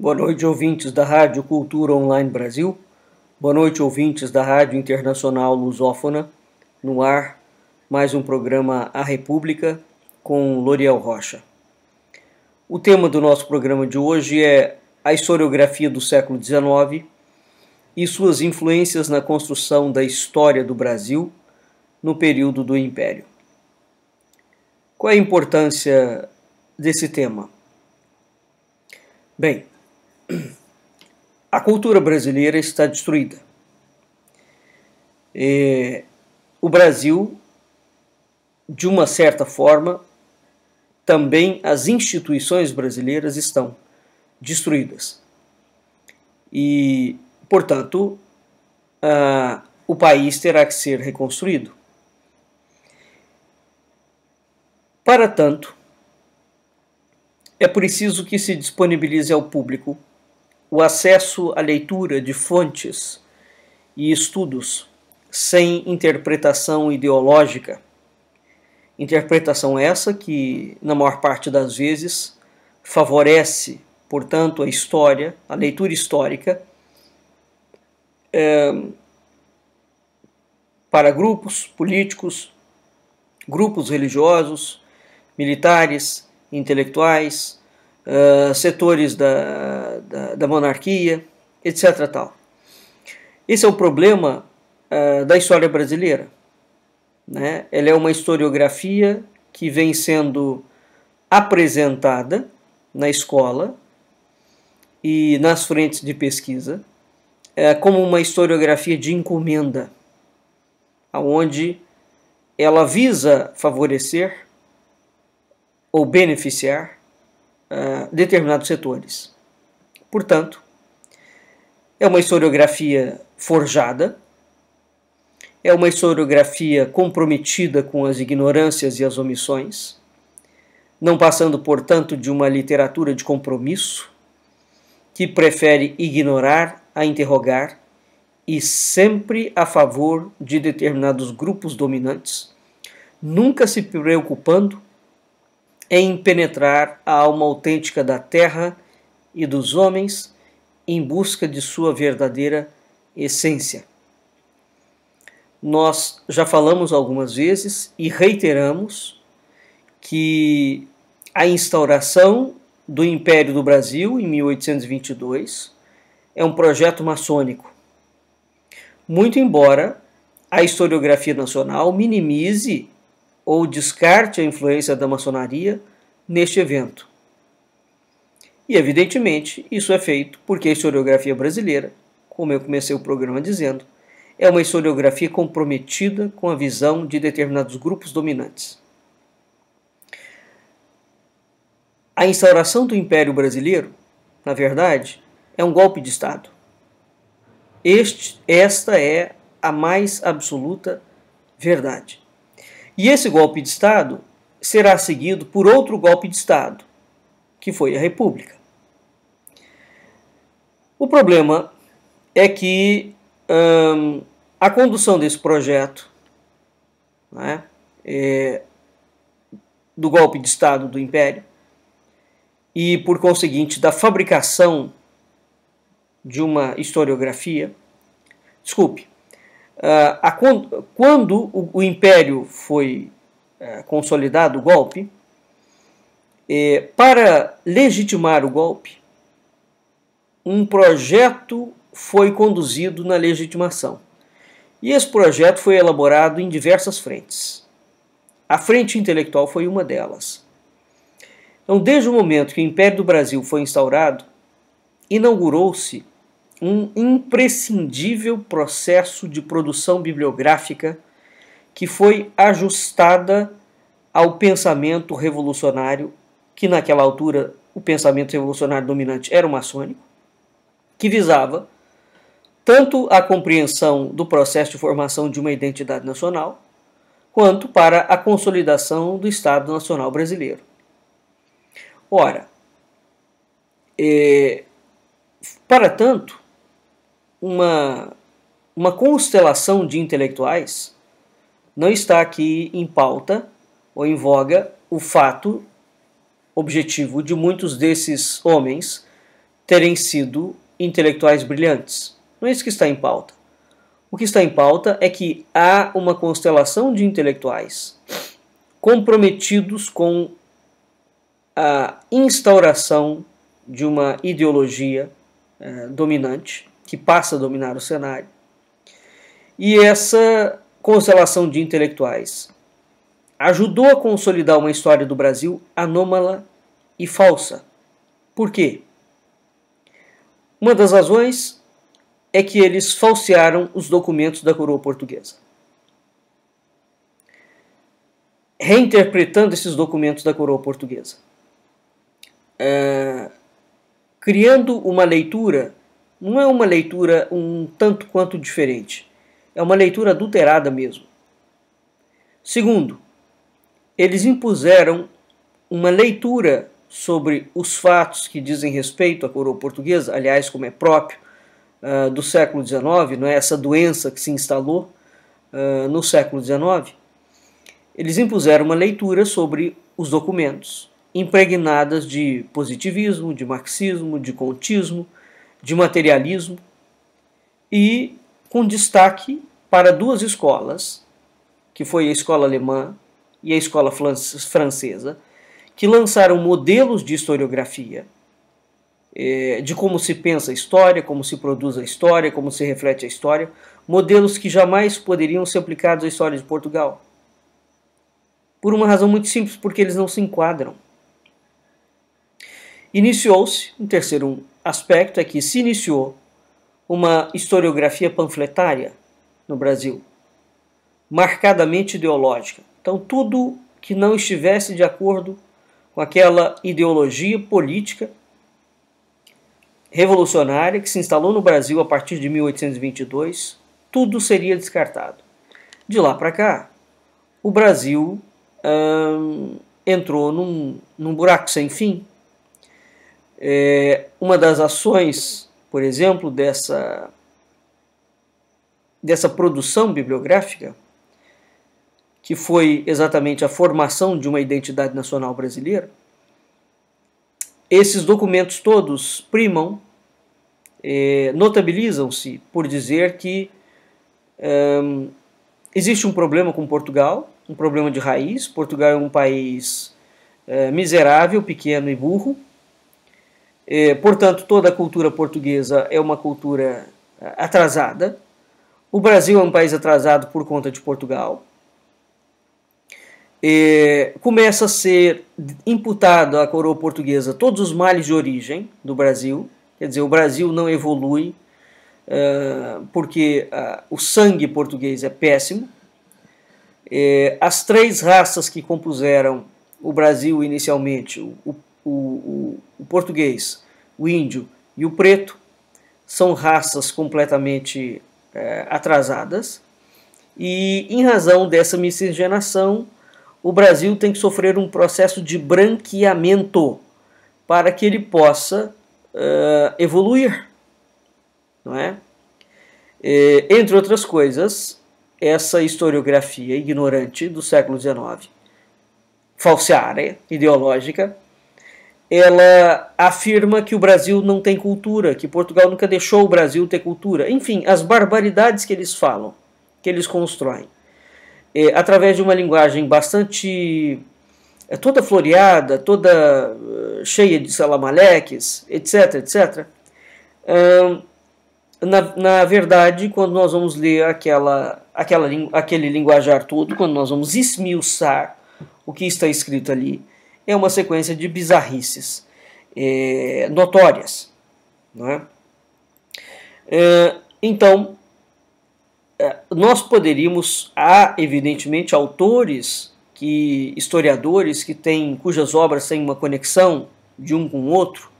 Boa noite, ouvintes da Rádio Cultura Online Brasil. Boa noite, ouvintes da Rádio Internacional Lusófona. No ar, mais um programa A República com Loriel Rocha. O tema do nosso programa de hoje é a historiografia do século XIX e suas influências na construção da história do Brasil no período do Império. Qual é a importância desse tema? Bem, a cultura brasileira está destruída. O Brasil, de uma certa forma, também as instituições brasileiras estão destruídas. E, portanto, o país terá que ser reconstruído. Para tanto, é preciso que se disponibilize ao público o acesso à leitura de fontes e estudos sem interpretação ideológica. Interpretação essa que, na maior parte das vezes, favorece, portanto, a história, a leitura histórica, para grupos políticos, grupos religiosos, militares, intelectuais, setores da monarquia, etc. Tal. Esse é o problema da história brasileira, né? Ela é uma historiografia que vem sendo apresentada na escola e nas frentes de pesquisa como uma historiografia de encomenda, onde ela visa favorecer ou beneficiar determinados setores. Portanto, é uma historiografia forjada, é uma historiografia comprometida com as ignorâncias e as omissões, não passando, portanto, de uma literatura de compromisso que prefere ignorar a interrogar e sempre a favor de determinados grupos dominantes, nunca se preocupando em penetrar a alma autêntica da terra e dos homens em busca de sua verdadeira essência. Nós já falamos algumas vezes e reiteramos que a instauração do Império do Brasil em 1822 é um projeto maçônico. Muito embora a historiografia nacional minimize ou descarte a influência da maçonaria neste evento. E, evidentemente, isso é feito porque a historiografia brasileira, como eu comecei o programa dizendo, é uma historiografia comprometida com a visão de determinados grupos dominantes. A instauração do Império Brasileiro, na verdade, é um golpe de Estado. Esta é a mais absoluta verdade. E esse golpe de Estado será seguido por outro golpe de Estado, que foi a República. O problema é que a condução desse projeto, né, do golpe de Estado do Império e, por conseguinte, da fabricação de uma historiografia, quando o Império foi consolidado, o golpe, para legitimar o golpe, um projeto foi conduzido na legitimação. E esse projeto foi elaborado em diversas frentes. A frente intelectual foi uma delas. Então, desde o momento que o Império do Brasil foi instaurado, inaugurou-se um imprescindível processo de produção bibliográfica que foi ajustada ao pensamento revolucionário, que naquela altura o pensamento revolucionário dominante era o maçônico, que visava tanto a compreensão do processo de formação de uma identidade nacional, quanto para a consolidação do Estado Nacional Brasileiro. Ora, para tanto, uma constelação de intelectuais não está aqui em pauta ou em voga o fato objetivo de muitos desses homens terem sido intelectuais brilhantes. Não é isso que está em pauta. O que está em pauta é que há uma constelação de intelectuais comprometidos com a instauração de uma ideologia dominante, que passa a dominar o cenário. E essa constelação de intelectuais ajudou a consolidar uma história do Brasil anômala e falsa. Por quê? Uma das razões é que eles falsearam os documentos da coroa portuguesa, reinterpretando esses documentos da coroa portuguesa, criando uma leitura. Não é uma leitura um tanto quanto diferente, é uma leitura adulterada mesmo. Segundo, eles impuseram uma leitura sobre os fatos que dizem respeito à coroa portuguesa, aliás, como é próprio do século XIX, não é? Essa doença que se instalou no século XIX. Eles impuseram uma leitura sobre os documentos, impregnadas de positivismo, de marxismo, de contismo, de materialismo, e com destaque para duas escolas, que foi a escola alemã e a escola francesa, que lançaram modelos de historiografia, de como se pensa a história, como se produz a história, como se reflete a história, modelos que jamais poderiam ser aplicados à história de Portugal. Por uma razão muito simples, porque eles não se enquadram. Iniciou-se, um terceiro aspecto é que se iniciou uma historiografia panfletária no Brasil, marcadamente ideológica. Então, tudo que não estivesse de acordo com aquela ideologia política revolucionária que se instalou no Brasil a partir de 1822, tudo seria descartado. De lá para cá, o Brasil entrou num buraco sem fim. Uma das ações, por exemplo, dessa produção bibliográfica, que foi exatamente a formação de uma identidade nacional brasileira, esses documentos todos primam, notabilizam-se por dizer que existe um problema com Portugal, um problema de raiz. Portugal é um país miserável, pequeno e burro. Portanto, toda a cultura portuguesa é uma cultura atrasada. O Brasil é um país atrasado por conta de Portugal. Começa a ser imputado à coroa portuguesa todos os males de origem do Brasil. Quer dizer, o Brasil não evolui porque o sangue português é péssimo. As três raças que compuseram o Brasil inicialmente, o português, o índio e o preto, são raças completamente atrasadas, e em razão dessa miscigenação, o Brasil tem que sofrer um processo de branqueamento para que ele possa evoluir, não é? Entre outras coisas, essa historiografia ignorante do século XIX, falseária, ideológica, ela afirma que o Brasil não tem cultura, que Portugal nunca deixou o Brasil ter cultura. Enfim, as barbaridades que eles falam, que eles constroem, através de uma linguagem bastante toda floreada, toda cheia de salamaleques, etc, etc. Na verdade, quando nós vamos ler aquele linguajar todo, quando nós vamos esmiuçar o que está escrito ali, é uma sequência de bizarrices notórias, não é? Então, nós poderíamos, há evidentemente autores, historiadores cujas obras têm uma conexão de um com o outro.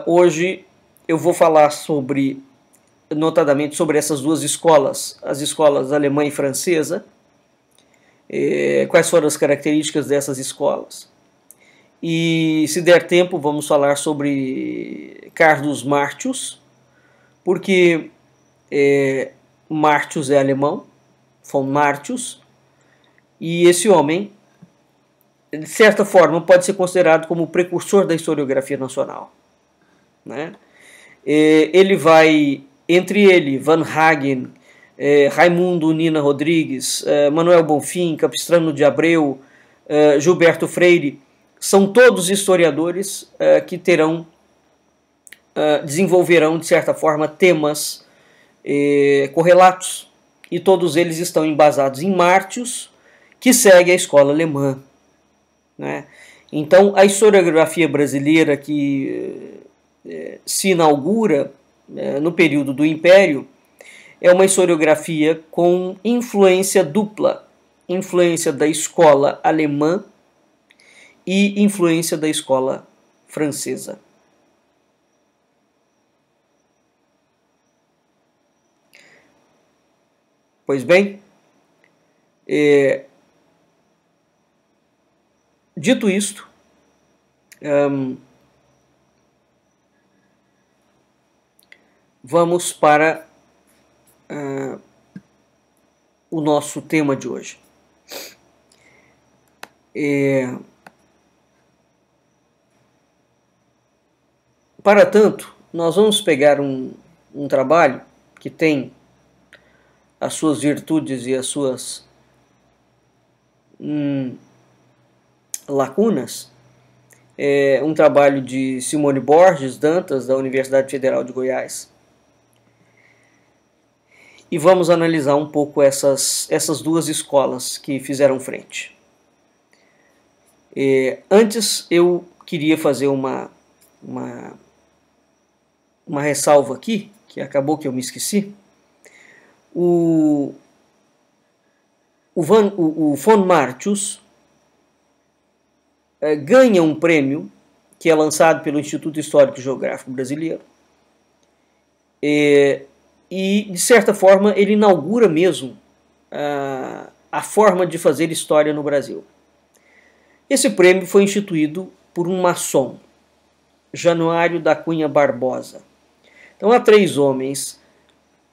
Hoje eu vou falar notadamente sobre essas duas escolas, as escolas alemã e francesa, quais foram as características dessas escolas. E, se der tempo, vamos falar sobre Carlos Martius, porque Martius é alemão, von Martius, e esse homem, de certa forma, pode ser considerado como o precursor da historiografia nacional. né? Ele vai, entre ele, Van Hagen, Raimundo Nina Rodrigues, Manuel Bonfim, Capistrano de Abreu, Gilberto Freire, são todos historiadores que desenvolverão, de certa forma, temas correlatos, e todos eles estão embasados em Martius, que segue a escola alemã, né? Então, a historiografia brasileira que se inaugura no período do Império é uma historiografia com influência dupla, influência da escola alemã e influência da escola francesa. Pois bem, dito isto, vamos para o nosso tema de hoje. Para tanto, nós vamos pegar um trabalho que tem as suas virtudes e as suas lacunas. É um trabalho de Simone Borges Dantas, da Universidade Federal de Goiás. E vamos analisar um pouco essas duas escolas que fizeram frente. Antes, eu queria fazer uma ressalva aqui, que acabou que eu me esqueci. O von Martius ganha um prêmio que é lançado pelo Instituto Histórico e Geográfico Brasileiro, e de certa forma ele inaugura mesmo a forma de fazer história no Brasil. Esse prêmio foi instituído por um maçom, Januário da Cunha Barbosa. Então há 3 homens,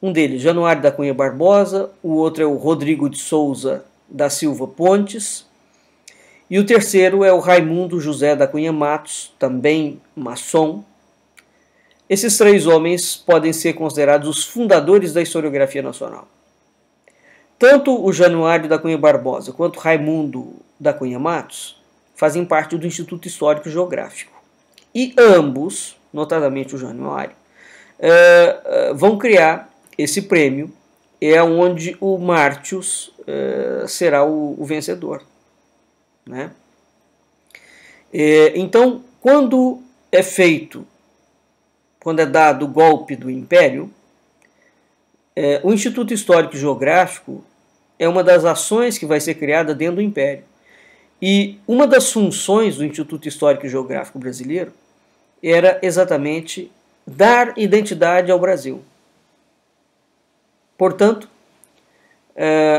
um deles, Januário da Cunha Barbosa, o outro é o Rodrigo de Souza da Silva Pontes, e o terceiro é o Raimundo José da Cunha Matos, também maçom. Esses 3 homens podem ser considerados os fundadores da historiografia nacional. Tanto o Januário da Cunha Barbosa quanto o Raimundo da Cunha Matos fazem parte do Instituto Histórico e Geográfico. E ambos, notadamente o Januário, vão criar esse prêmio, onde o Martius será o vencedor, né? Então, quando é dado o golpe do Império, o Instituto Histórico e Geográfico é uma das ações que vai ser criada dentro do Império. E uma das funções do Instituto Histórico e Geográfico Brasileiro era exatamente dar identidade ao Brasil. Portanto,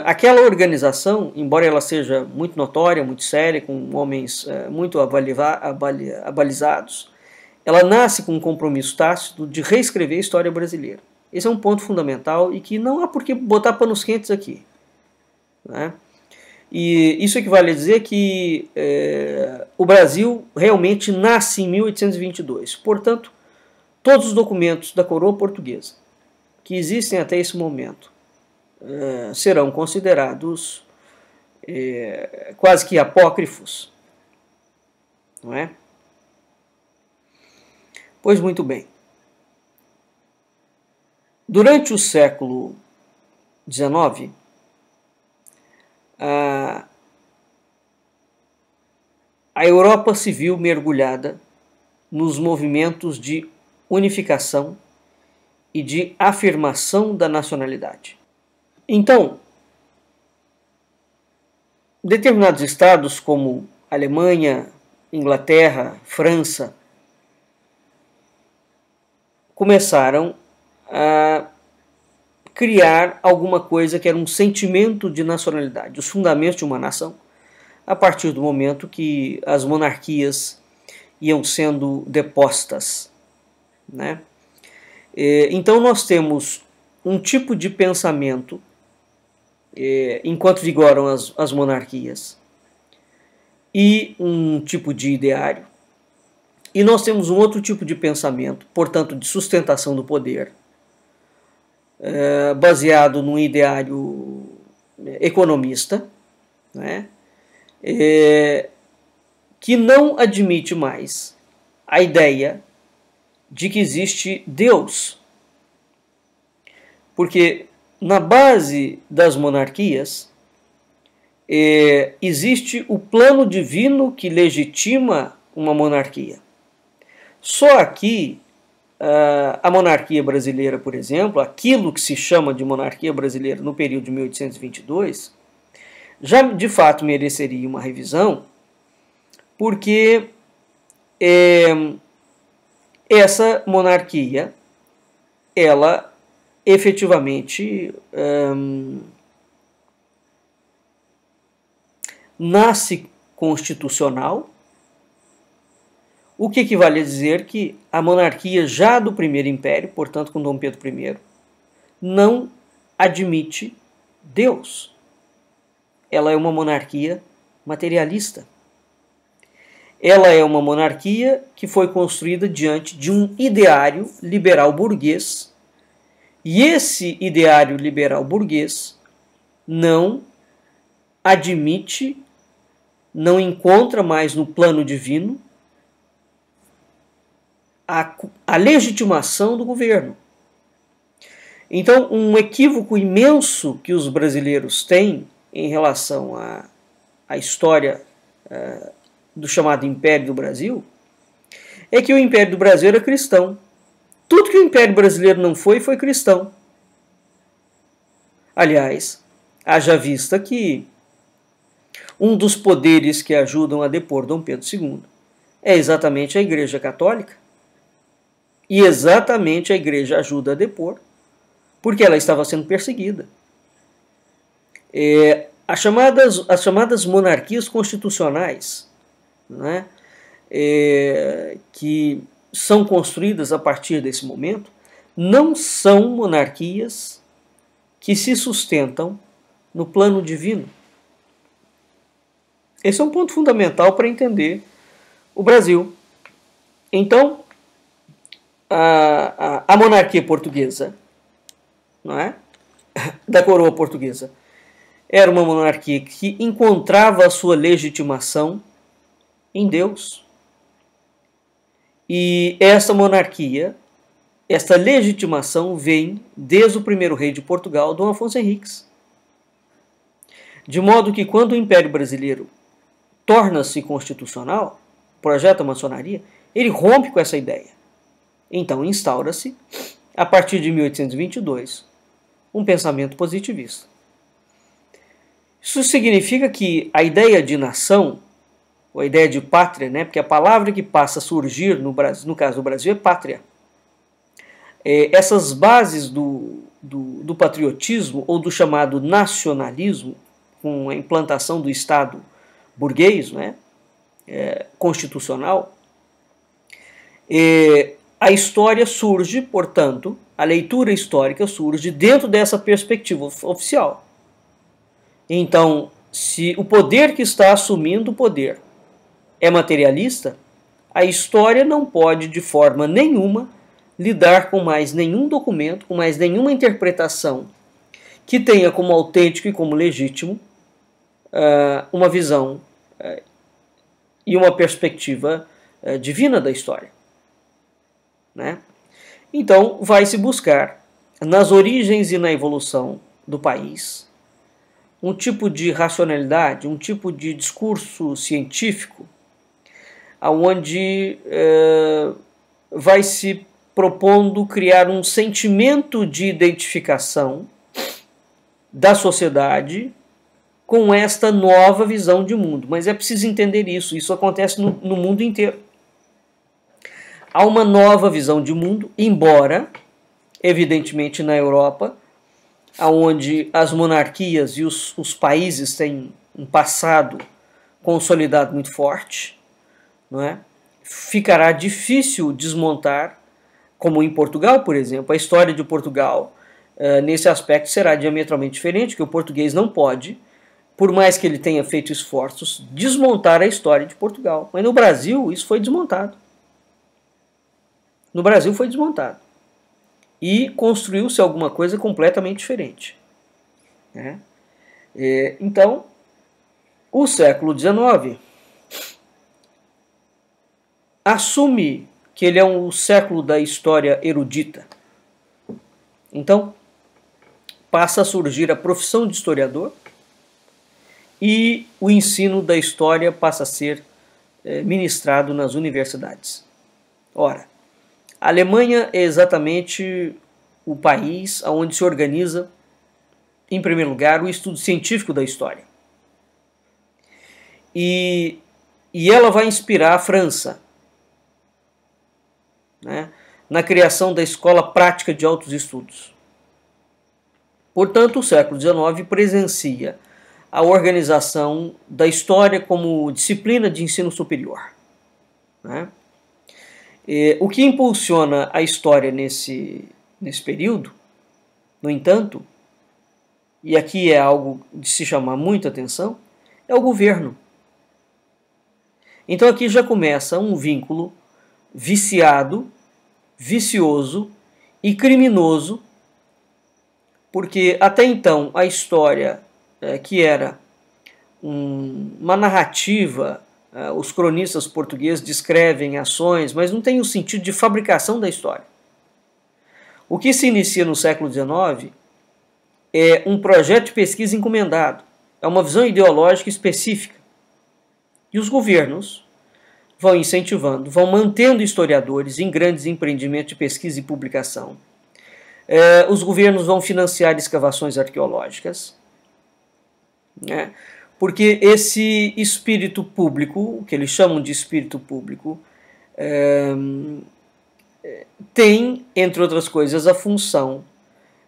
aquela organização, embora ela seja muito notória, muito séria, com homens muito abalizados, ela nasce com um compromisso tácito de reescrever a história brasileira. Esse é um ponto fundamental e que não há por que botar panos quentes aqui, né? E isso equivale a dizer que o Brasil realmente nasce em 1822. Portanto, todos os documentos da coroa portuguesa que existem até esse momento serão considerados quase que apócrifos, não é? Pois muito bem. Durante o século XIX, a Europa se viu mergulhada nos movimentos de unificação e de afirmação da nacionalidade. Então, determinados estados como Alemanha, Inglaterra, França, começaram a criar alguma coisa que era um sentimento de nacionalidade, os fundamentos de uma nação, a partir do momento que as monarquias iam sendo depostas, né? Então nós temos um tipo de pensamento, enquanto vigoram as monarquias, e um tipo de ideário, E nós temos um outro tipo de pensamento, portanto, de sustentação do poder, baseado num ideário economista, né? Que não admite mais a ideia de que existe Deus. Porque na base das monarquias existe o plano divino que legitima uma monarquia. Só aqui, a monarquia brasileira, por exemplo, aquilo que se chama de monarquia brasileira no período de 1822, já de fato mereceria uma revisão, porque essa monarquia, ela efetivamente nasce constitucional, o que equivale a dizer que a monarquia já do Primeiro Império, portanto com Dom Pedro I, não admite Deus. Ela é uma monarquia materialista. Ela é uma monarquia que foi construída diante de um ideário liberal burguês, e esse ideário liberal burguês não admite, não encontra mais no plano divino a legitimação do governo. Então, um equívoco imenso que os brasileiros têm em relação à história do chamado Império do Brasil é que o Império do Brasil era cristão. Tudo que o Império Brasileiro não foi cristão. Aliás, haja vista que um dos poderes que ajudam a depor Dom Pedro II é exatamente a Igreja Católica. E exatamente a Igreja ajuda a depor, porque ela estava sendo perseguida. As chamadas monarquias constitucionais, né, que são construídas a partir desse momento, não são monarquias que se sustentam no plano divino. Esse é um ponto fundamental para entender o Brasil. Então, a monarquia portuguesa, não é? Da coroa portuguesa, era uma monarquia que encontrava a sua legitimação em Deus. E essa monarquia, essa legitimação vem desde o primeiro rei de Portugal, Dom Afonso Henriques. De modo que quando o Império Brasileiro torna-se constitucional, projeta a maçonaria, ele rompe com essa ideia. Então instaura-se, a partir de 1822, um pensamento positivista. Isso significa que a ideia de nação, ou a ideia de pátria, né, porque a palavra que passa a surgir no caso do Brasil é pátria. Essas bases do patriotismo ou do chamado nacionalismo, com a implantação do Estado burguês, né, constitucional, a história surge, portanto, a leitura histórica surge dentro dessa perspectiva oficial. Então, se o poder que está assumindo o poder é materialista, a história não pode, de forma nenhuma, lidar com mais nenhum documento, com mais nenhuma interpretação que tenha como autêntico e como legítimo uma visão e uma perspectiva divina da história. Né? Então, vai-se buscar, nas origens e na evolução do país, um tipo de racionalidade, um tipo de discurso científico, onde vai se propondo criar um sentimento de identificação da sociedade com esta nova visão de mundo. Mas é preciso entender isso, isso acontece no mundo inteiro. Há uma nova visão de mundo, embora, evidentemente, na Europa, onde as monarquias e os países têm um passado consolidado muito forte, não é? Ficará difícil desmontar, como em Portugal, por exemplo. A história de Portugal, nesse aspecto, será diametralmente diferente, que o português não pode, por mais que ele tenha feito esforços, desmontar a história de Portugal. Mas no Brasil, isso foi desmontado. no Brasil foi desmontado e construiu-se alguma coisa completamente diferente, né? Então, o século XIX assume que ele é um século da história erudita. Então, passa a surgir a profissão de historiador e o ensino da história passa a ser ministrado nas universidades. Ora, a Alemanha é exatamente o país onde se organiza, em primeiro lugar, o estudo científico da história. E ela vai inspirar a França, né, na criação da Escola Prática de Altos Estudos. Portanto, o século XIX presencia a organização da história como disciplina de ensino superior, né? O que impulsiona a história nesse período, no entanto, e aqui é algo de se chamar muita atenção, é o governo. Então aqui já começa um vínculo viciado, vicioso e criminoso, porque até então a história, que era uma narrativa, os cronistas portugueses descrevem ações, mas não tem o sentido de fabricação da história. O que se inicia no século XIX é um projeto de pesquisa encomendado, é uma visão ideológica específica. E os governos vão incentivando, vão mantendo historiadores em grandes empreendimentos de pesquisa e publicação. Os governos vão financiar escavações arqueológicas, né? Porque esse espírito público, o que eles chamam de espírito público, tem, entre outras coisas, a função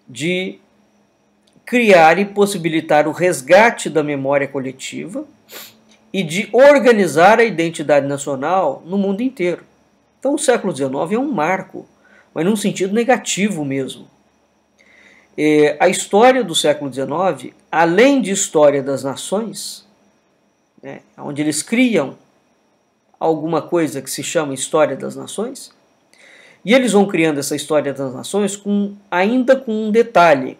de criar e possibilitar o resgate da memória coletiva e de organizar a identidade nacional no mundo inteiro. Então o século XIX é um marco, mas num sentido negativo mesmo. A história do século XIX, além de história das nações, né, onde eles criam alguma coisa que se chama História das Nações, e eles vão criando essa História das Nações ainda com um detalhe.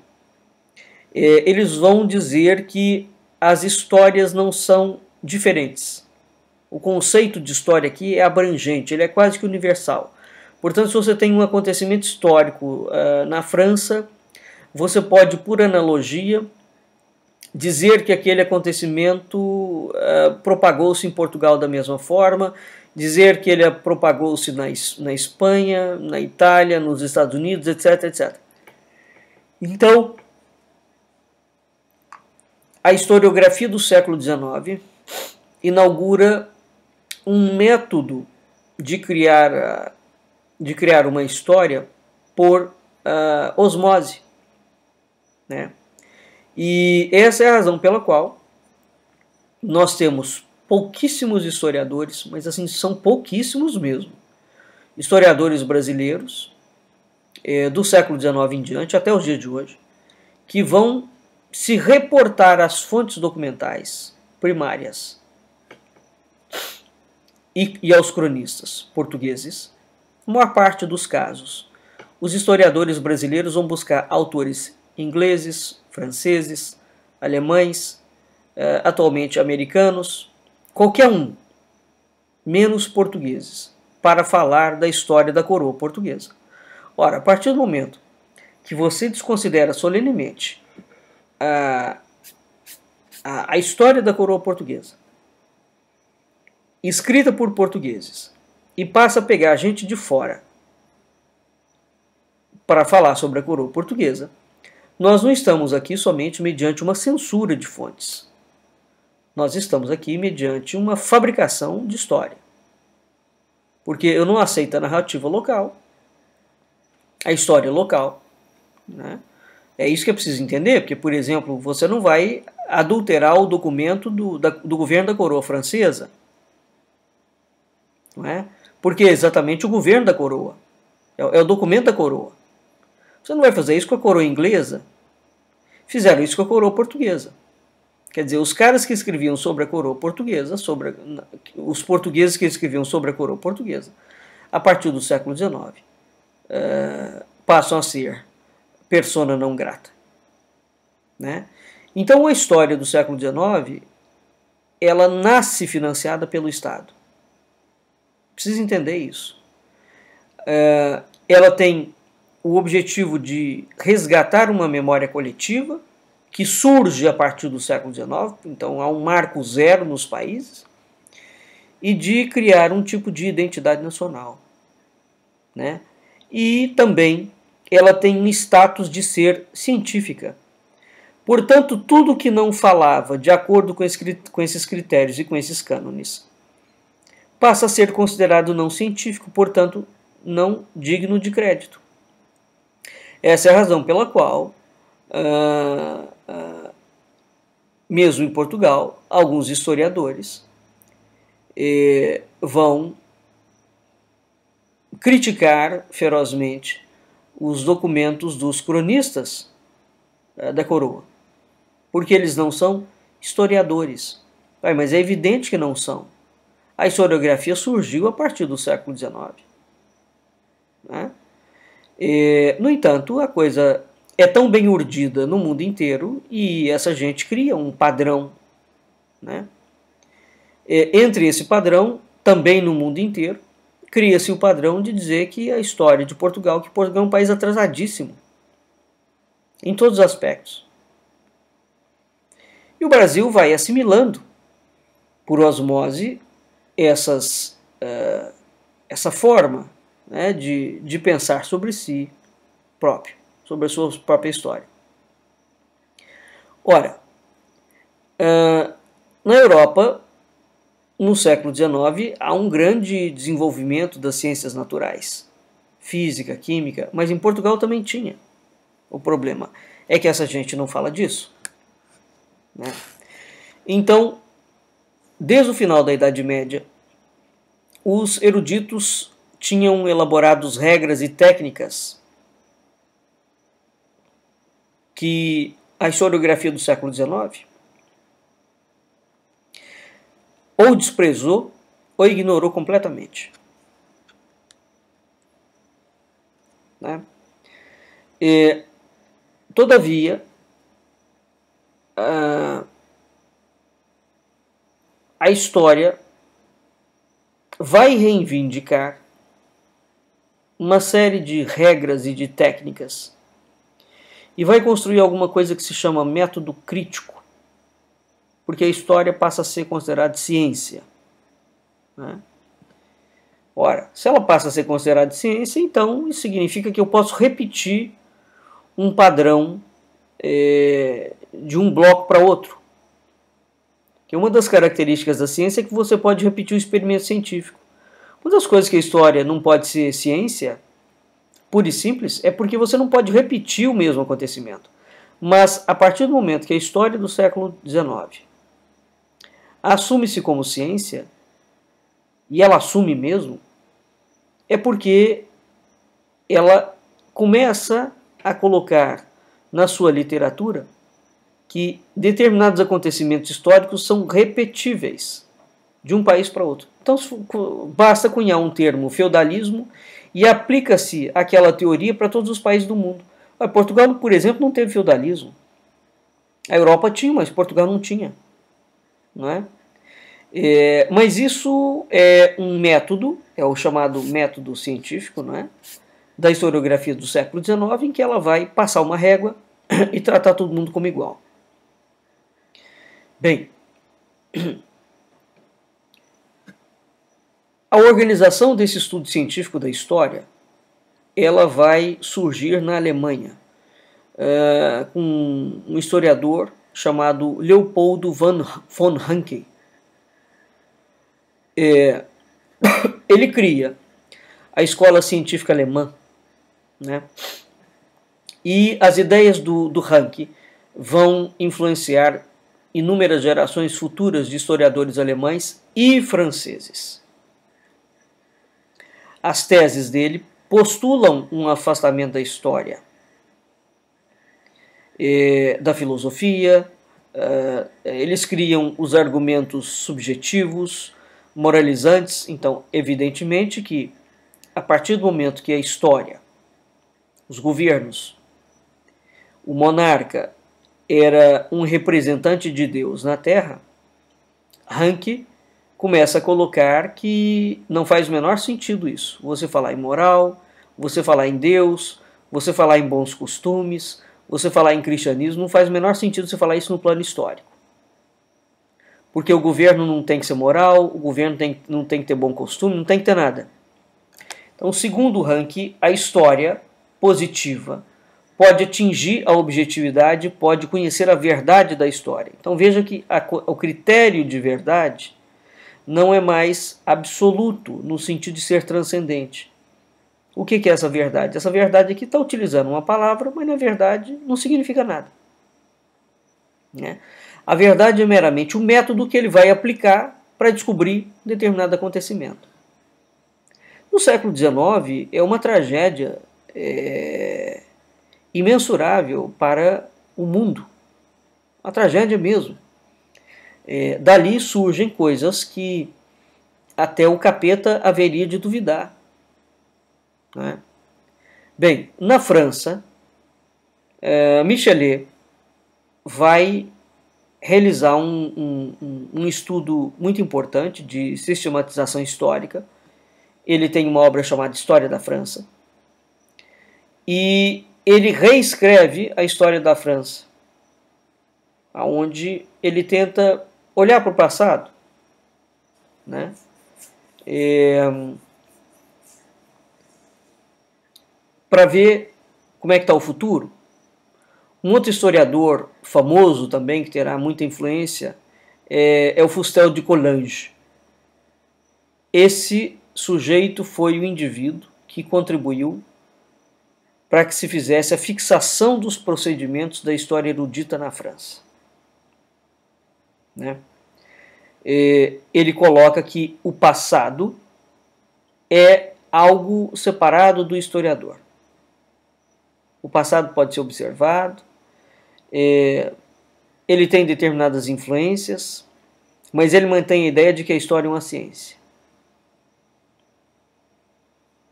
Eles vão dizer que as histórias não são diferentes. O conceito de história aqui é abrangente, ele é quase que universal. Portanto, se você tem um acontecimento histórico na França, você pode, por analogia, dizer que aquele acontecimento propagou-se em Portugal da mesma forma, dizer que ele propagou-se na Espanha, na Itália, nos Estados Unidos, etc, etc. Então, a historiografia do século XIX inaugura um método de criar uma história por osmose, né? E essa é a razão pela qual nós temos pouquíssimos historiadores, mas assim, são pouquíssimos mesmo, historiadores brasileiros do século XIX em diante, até os dias de hoje, que vão se reportar às fontes documentais primárias e aos cronistas portugueses. Na maior parte dos casos, os historiadores brasileiros vão buscar autores ingleses, franceses, alemães, atualmente americanos, qualquer um, menos portugueses, para falar da história da coroa portuguesa. Ora, a partir do momento que você desconsidera solenemente a história da coroa portuguesa, escrita por portugueses, e passa a pegar gente de fora para falar sobre a coroa portuguesa, nós não estamos aqui somente mediante uma censura de fontes. Nós estamos aqui mediante uma fabricação de história. Porque eu não aceito a narrativa local, a história local, né? É isso que é preciso entender, porque, por exemplo, você não vai adulterar o documento do governo da coroa francesa, não é? Porque é exatamente o governo da coroa, é o documento da coroa. Você não vai fazer isso com a coroa inglesa. Fizeram isso com a coroa portuguesa. Quer dizer, os caras que escreviam sobre a coroa portuguesa, os portugueses que escreviam sobre a coroa portuguesa, a partir do século XIX, passam a ser persona não grata, né? Então a história do século XIX, ela nasce financiada pelo Estado. Precisa entender isso. Ela tem o objetivo de resgatar uma memória coletiva que surge a partir do século XIX, então há um marco zero nos países, e de criar um tipo de identidade nacional, né? E também ela tem um status de ser científica. Portanto, tudo que não falava de acordo com esses critérios e com esses cânones passa a ser considerado não científico, portanto, não digno de crédito. Essa é a razão pela qual, mesmo em Portugal, alguns historiadores vão criticar ferozmente os documentos dos cronistas da coroa, porque eles não são historiadores. Mas é evidente que não são. A historiografia surgiu a partir do século XIX. Né? No entanto, a coisa é tão bem urdida no mundo inteiro e essa gente cria um padrão. Né? Entre esse padrão, também no mundo inteiro, cria-se o padrão de dizer que a história de Portugal, que Portugal é um país atrasadíssimo em todos os aspectos. E o Brasil vai assimilando, por osmose, essa forma, né, de pensar sobre si próprio, sobre a sua própria história. Ora, na Europa, no século XIX, há um grande desenvolvimento das ciências naturais, física, química, mas em Portugal também tinha. O problema é que essa gente não fala disso. Né? Então, desde o final da Idade Média, os eruditos tinham elaborados regras e técnicas que a historiografia do século XIX ou desprezou ou ignorou completamente. Né? Todavia, a história vai reivindicar uma série de regras e de técnicas e vai construir alguma coisa que se chama método crítico, porque a história passa a ser considerada ciência. Né? Ora, se ela passa a ser considerada ciência, então isso significa que eu posso repetir um padrão de um bloco para outro. Que uma das características da ciência é que você pode repetir o experimento científico. Uma das coisas que a história não pode ser ciência, pura e simples, é porque você não pode repetir o mesmo acontecimento. Mas, a partir do momento que a história do século XIX assume-se como ciência, e ela assume mesmo, é porque ela começa a colocar na sua literatura que determinados acontecimentos históricos são repetíveis de um país para outro. Então, basta cunhar um termo feudalismo e aplica-se aquela teoria para todos os países do mundo. Portugal, por exemplo, não teve feudalismo. A Europa tinha, mas Portugal não tinha. Não é? Mas isso é um método, é o chamado método científico, não é? Da historiografia do século XIX, em que ela vai passar uma régua e tratar todo mundo como igual. Bem, a organização desse estudo científico da história, ela vai surgir na Alemanha, com um historiador chamado Leopoldo von Ranke. Ele cria a escola científica alemã, né? E as ideias do Ranke vão influenciar inúmeras gerações futuras de historiadores alemães e franceses. As teses dele postulam um afastamento da história, da filosofia, eles criam os argumentos subjetivos, moralizantes. Então, evidentemente que, a partir do momento que a história os governos, o monarca era um representante de Deus na Terra, Ranke começa a colocar que não faz o menor sentido isso. Você falar em moral, você falar em Deus, você falar em bons costumes, você falar em cristianismo, não faz o menor sentido você falar isso no plano histórico. Porque o governo não tem que ser moral, o governo não tem que ter bom costume, não tem que ter nada. Então, segundo Ranke, a história positiva pode atingir a objetividade, pode conhecer a verdade da história. Então veja que o critério de verdade não é mais absoluto no sentido de ser transcendente. O que é essa verdade? Essa verdade aqui está utilizando uma palavra, mas na verdade não significa nada. Né? A verdade é meramente o método que ele vai aplicar para descobrir determinado acontecimento. No século XIX é uma tragédia imensurável para o mundo. Uma tragédia mesmo. Dali surgem coisas que até o capeta haveria de duvidar. Né? Bem, na França, Michelet vai realizar um estudo muito importante de sistematização histórica. Ele tem uma obra chamada História da França. E ele reescreve a história da França, onde ele tenta olhar para o passado, né? Para ver como é que está o futuro. Um outro historiador famoso também, que terá muita influência, é o Fustel de Coulanges. Esse sujeito foi o indivíduo que contribuiu para que se fizesse a fixação dos procedimentos da história erudita na França. Né? Ele coloca que o passado é algo separado do historiador. O passado pode ser observado, ele tem determinadas influências, mas ele mantém a ideia de que a história é uma ciência.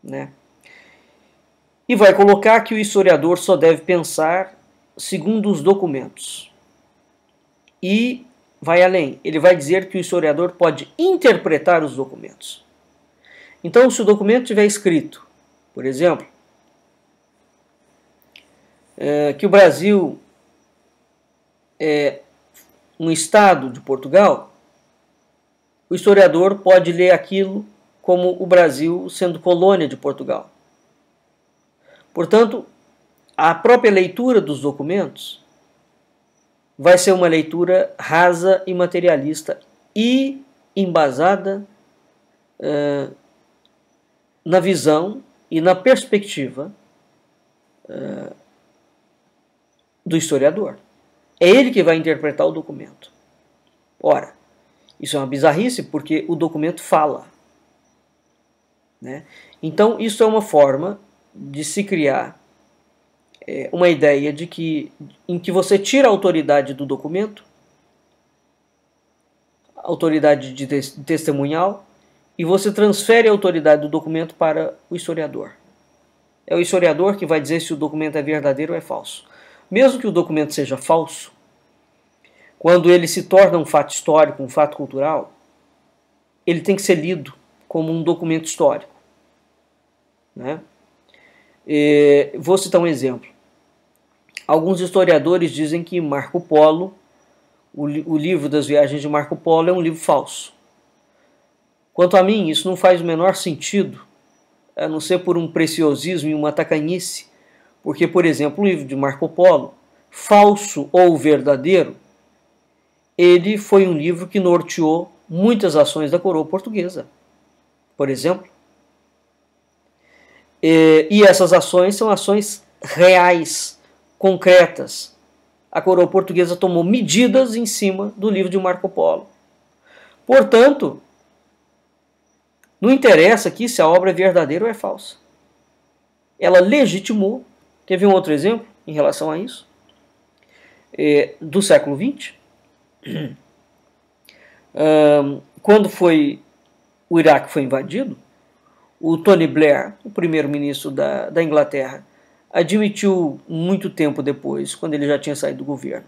Né? E vai colocar que o historiador só deve pensar segundo os documentos. E vai além, ele vai dizer que o historiador pode interpretar os documentos. Então, se o documento tiver escrito, por exemplo, que o Brasil é um estado de Portugal, o historiador pode ler aquilo como o Brasil sendo colônia de Portugal. Portanto, a própria leitura dos documentos vai ser uma leitura rasa e materialista e embasada na visão e na perspectiva do historiador. É ele que vai interpretar o documento. Ora, isso é uma bizarrice porque o documento fala. Né? Então, isso é uma forma de se criar uma ideia de que, em que você tira a autoridade do documento, a autoridade de testemunhal, e você transfere a autoridade do documento para o historiador. É o historiador que vai dizer se o documento é verdadeiro ou é falso. Mesmo que o documento seja falso, quando ele se torna um fato histórico, um fato cultural, ele tem que ser lido como um documento histórico. Né? Vou citar um exemplo. Alguns historiadores dizem que Marco Polo, o livro das viagens de Marco Polo, é um livro falso. Quanto a mim, isso não faz o menor sentido, a não ser por um preciosismo e uma tacanhice, porque, por exemplo, o livro de Marco Polo, falso ou verdadeiro, ele foi um livro que norteou muitas ações da coroa portuguesa, por exemplo. E essas ações são ações reais, concretas. A coroa portuguesa tomou medidas em cima do livro de Marco Polo. Portanto, não interessa aqui se a obra é verdadeira ou é falsa. Ela legitimou. Quer ver um outro exemplo em relação a isso? Do século XX. Quando o Iraque foi invadido, o Tony Blair, o primeiro-ministro da Inglaterra, admitiu muito tempo depois, quando ele já tinha saído do governo,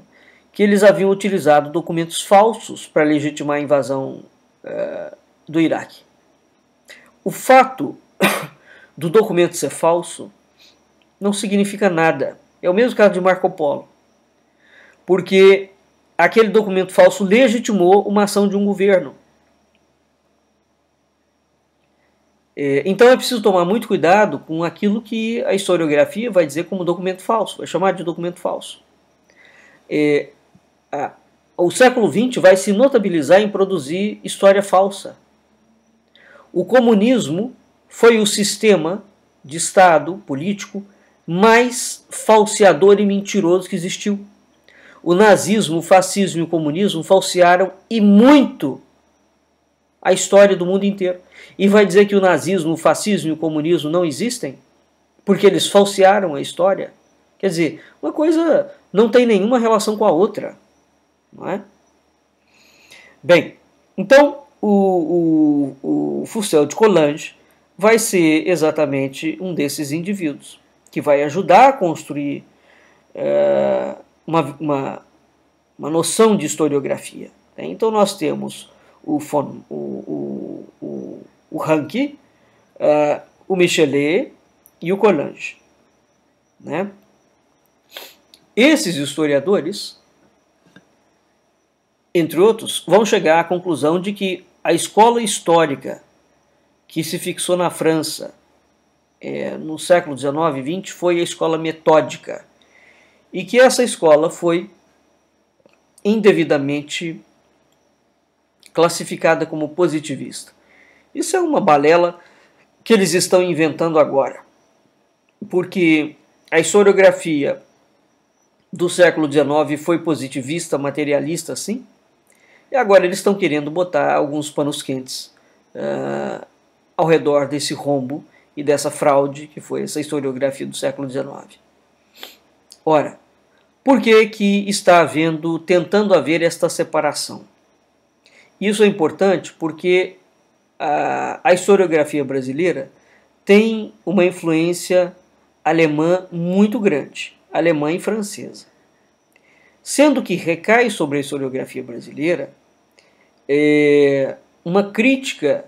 que eles haviam utilizado documentos falsos para legitimar a invasão do Iraque. O fato do documento ser falso não significa nada. É o mesmo caso de Marco Polo, porque aquele documento falso legitimou uma ação de um governo. Então é preciso tomar muito cuidado com aquilo que a historiografia vai dizer como documento falso, vai chamar de documento falso. O século XX vai se notabilizar em produzir história falsa. O comunismo foi o sistema de Estado político mais falseador e mentiroso que existiu. O nazismo, o fascismo e o comunismo falsearam e muito a história do mundo inteiro. E vai dizer que o nazismo, o fascismo e o comunismo não existem porque eles falsearam a história? Quer dizer, uma coisa não tem nenhuma relação com a outra, não é? Bem, então o Fussell de Coulanges vai ser exatamente um desses indivíduos que vai ajudar a construir uma noção de historiografia. Então nós temos o Ranke, o Michelet e o Coulanges, né? Esses historiadores, entre outros, vão chegar à conclusão de que a escola histórica que se fixou na França no século XIX e XX foi a escola metódica, e que essa escola foi indevidamente classificada como positivista. Isso é uma balela que eles estão inventando agora, porque a historiografia do século XIX foi positivista, materialista, sim, e agora eles estão querendo botar alguns panos quentes ao redor desse rombo e dessa fraude que foi essa historiografia do século XIX. Ora, por que que está tentando haver esta separação? Isso é importante porque a historiografia brasileira tem uma influência alemã muito grande, alemã e francesa. Sendo que recai sobre a historiografia brasileira uma crítica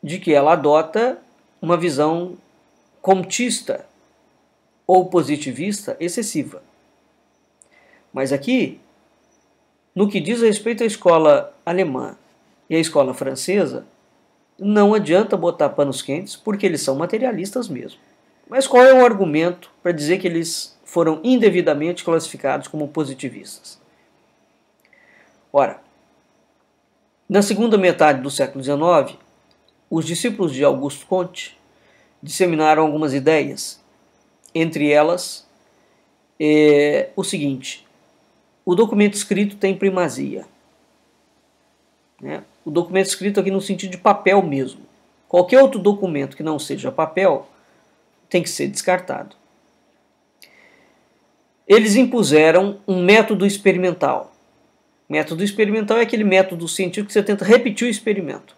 de que ela adota uma visão comtista ou positivista excessiva. Mas aqui, no que diz respeito à escola alemã e à escola francesa, não adianta botar panos quentes, porque eles são materialistas mesmo. Mas qual é o argumento para dizer que eles foram indevidamente classificados como positivistas? Ora, na segunda metade do século XIX, os discípulos de Auguste Comte disseminaram algumas ideias, entre elas o seguinte: o documento escrito tem primazia. O documento escrito aqui no sentido de papel mesmo. Qualquer outro documento que não seja papel tem que ser descartado. Eles impuseram um método experimental. Método experimental é aquele método científico que você tenta repetir o experimento.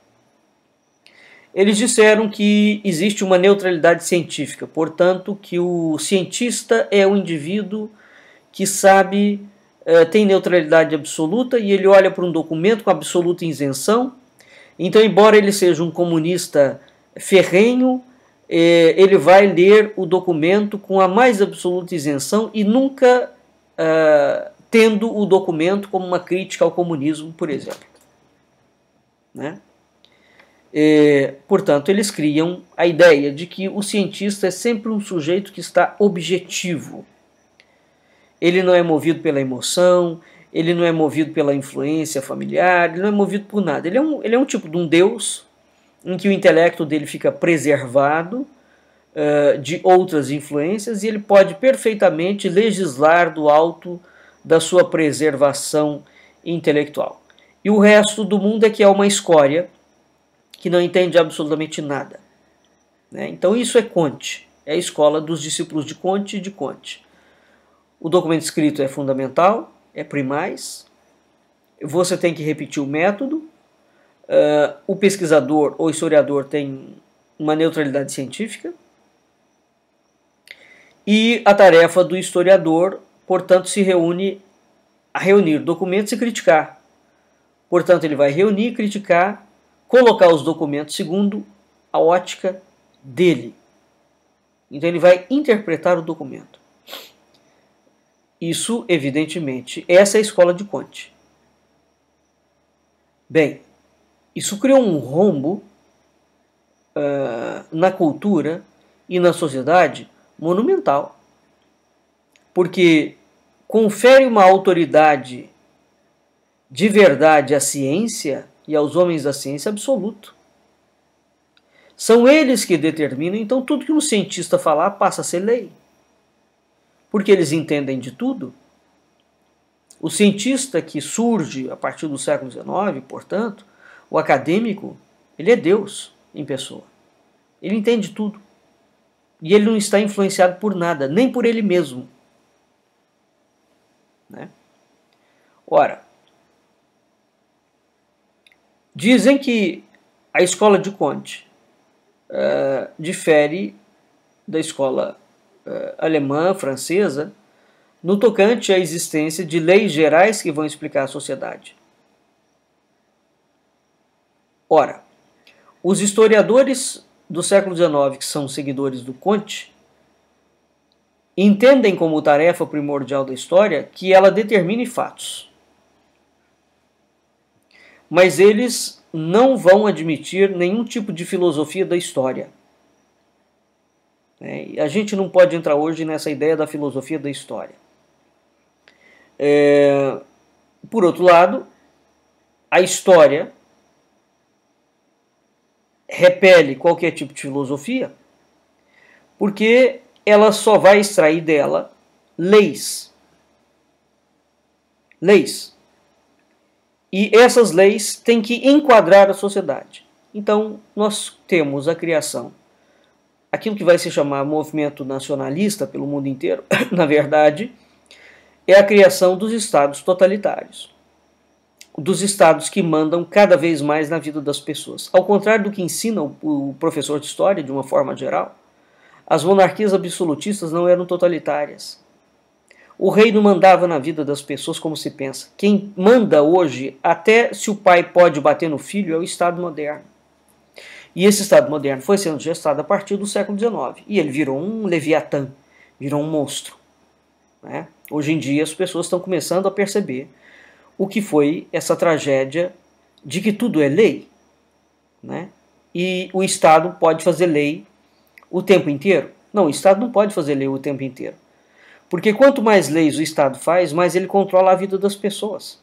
Eles disseram que existe uma neutralidade científica, portanto, que o cientista é um indivíduo que sabe, tem neutralidade absoluta, e ele olha para um documento com absoluta isenção. Então, embora ele seja um comunista ferrenho, ele vai ler o documento com a mais absoluta isenção e nunca tendo o documento como uma crítica ao comunismo, por exemplo. Né? Portanto, eles criam a ideia de que o cientista é sempre um sujeito que está objetivo. Ele não é movido pela emoção, ele não é movido pela influência familiar, ele não é movido por nada. Ele é um tipo de um deus em que o intelecto dele fica preservado de outras influências, e ele pode perfeitamente legislar do alto da sua preservação intelectual. E o resto do mundo é que é uma escória que não entende absolutamente nada. Então isso é Comte, é a escola dos discípulos de Comte e de Comte. O documento escrito é fundamental, é primaz, você tem que repetir o método, o pesquisador ou historiador tem uma neutralidade científica, E a tarefa do historiador, portanto, se reúne a reunir documentos e criticar. Portanto, ele vai reunir, criticar, colocar os documentos segundo a ótica dele. Então, ele vai interpretar o documento. Isso, evidentemente, essa é a escola de Conte. Bem, isso criou um rombo na cultura e na sociedade monumental, porque confere uma autoridade de verdade à ciência e aos homens da ciência absoluto. São eles que determinam, então tudo que um cientista falar passa a ser lei, porque eles entendem de tudo. O cientista que surge a partir do século XIX, portanto, o acadêmico, ele é Deus em pessoa. Ele entende tudo. E ele não está influenciado por nada, nem por ele mesmo. Né? Ora, dizem que a escola de Conte difere da escola alemã, francesa, no tocante à existência de leis gerais que vão explicar a sociedade. Ora, os historiadores do século XIX, que são seguidores do Conte, entendem como tarefa primordial da história que ela determine fatos. Mas eles não vão admitir nenhum tipo de filosofia da história. A gente não pode entrar hoje nessa ideia da filosofia da história. Por outro lado, a história repele qualquer tipo de filosofia, porque ela só vai extrair dela leis. Leis. E essas leis têm que enquadrar a sociedade. Então, nós temos a criação, aquilo que vai se chamar movimento nacionalista pelo mundo inteiro, na verdade, é a criação dos estados totalitários. Dos estados que mandam cada vez mais na vida das pessoas. Ao contrário do que ensina o professor de história, de uma forma geral, as monarquias absolutistas não eram totalitárias. O rei não mandava na vida das pessoas como se pensa. Quem manda hoje, até se o pai pode bater no filho, é o Estado moderno. E esse Estado moderno foi sendo gestado a partir do século XIX. E ele virou um leviatã, virou um monstro. Né? Hoje em dia as pessoas estão começando a perceber o que foi essa tragédia de que tudo é lei. Né? E o Estado pode fazer lei o tempo inteiro? Não, o Estado não pode fazer lei o tempo inteiro. Porque quanto mais leis o Estado faz, mais ele controla a vida das pessoas.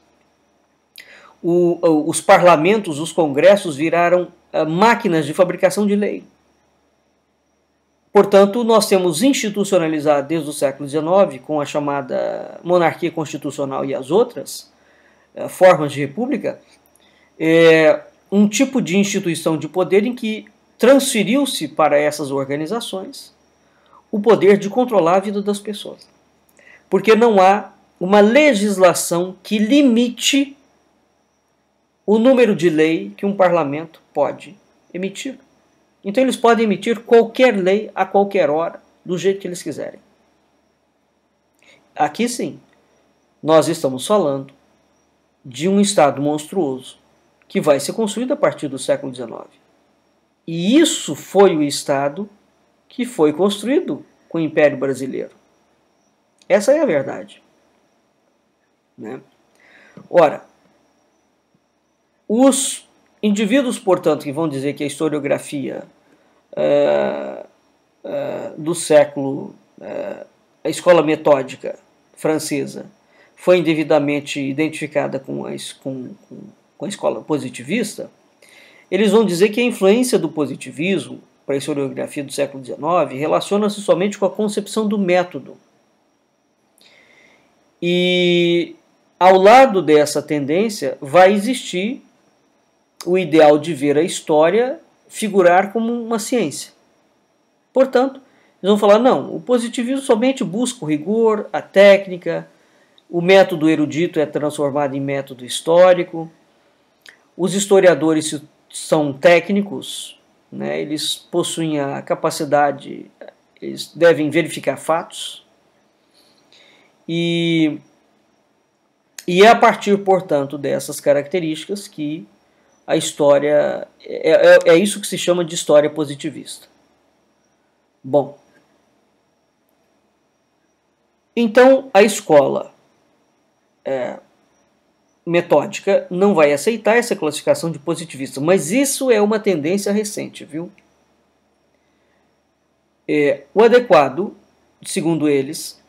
Os parlamentos, os congressos viraram máquinas de fabricação de lei. Portanto, nós temos institucionalizado desde o século XIX, com a chamada monarquia constitucional e as outras formas de república, um tipo de instituição de poder em que transferiu-se para essas organizações o poder de controlar a vida das pessoas. Porque não há uma legislação que limite o número de lei que um parlamento pode emitir. Então eles podem emitir qualquer lei a qualquer hora, do jeito que eles quiserem. Aqui sim, nós estamos falando de um Estado monstruoso que vai ser construído a partir do século XIX. E isso foi o Estado que foi construído com o Império Brasileiro. Essa é a verdade. Né? Ora, os indivíduos, portanto, que vão dizer que a historiografia do século, a escola metódica francesa, foi indevidamente identificada com a escola positivista, eles vão dizer que a influência do positivismo para a historiografia do século XIX relaciona-se somente com a concepção do método. E ao lado dessa tendência vai existir o ideal de ver a história figurar como uma ciência. Portanto, eles vão falar, não, o positivismo somente busca o rigor, a técnica, o método erudito é transformado em método histórico, os historiadores são técnicos, né, eles possuem a capacidade eles devem verificar fatos, e é a partir, portanto, dessas características que a história, é isso que se chama de história positivista. Bom, então a escola metódica não vai aceitar essa classificação de positivista, mas isso é uma tendência recente, viu? O adequado, segundo eles,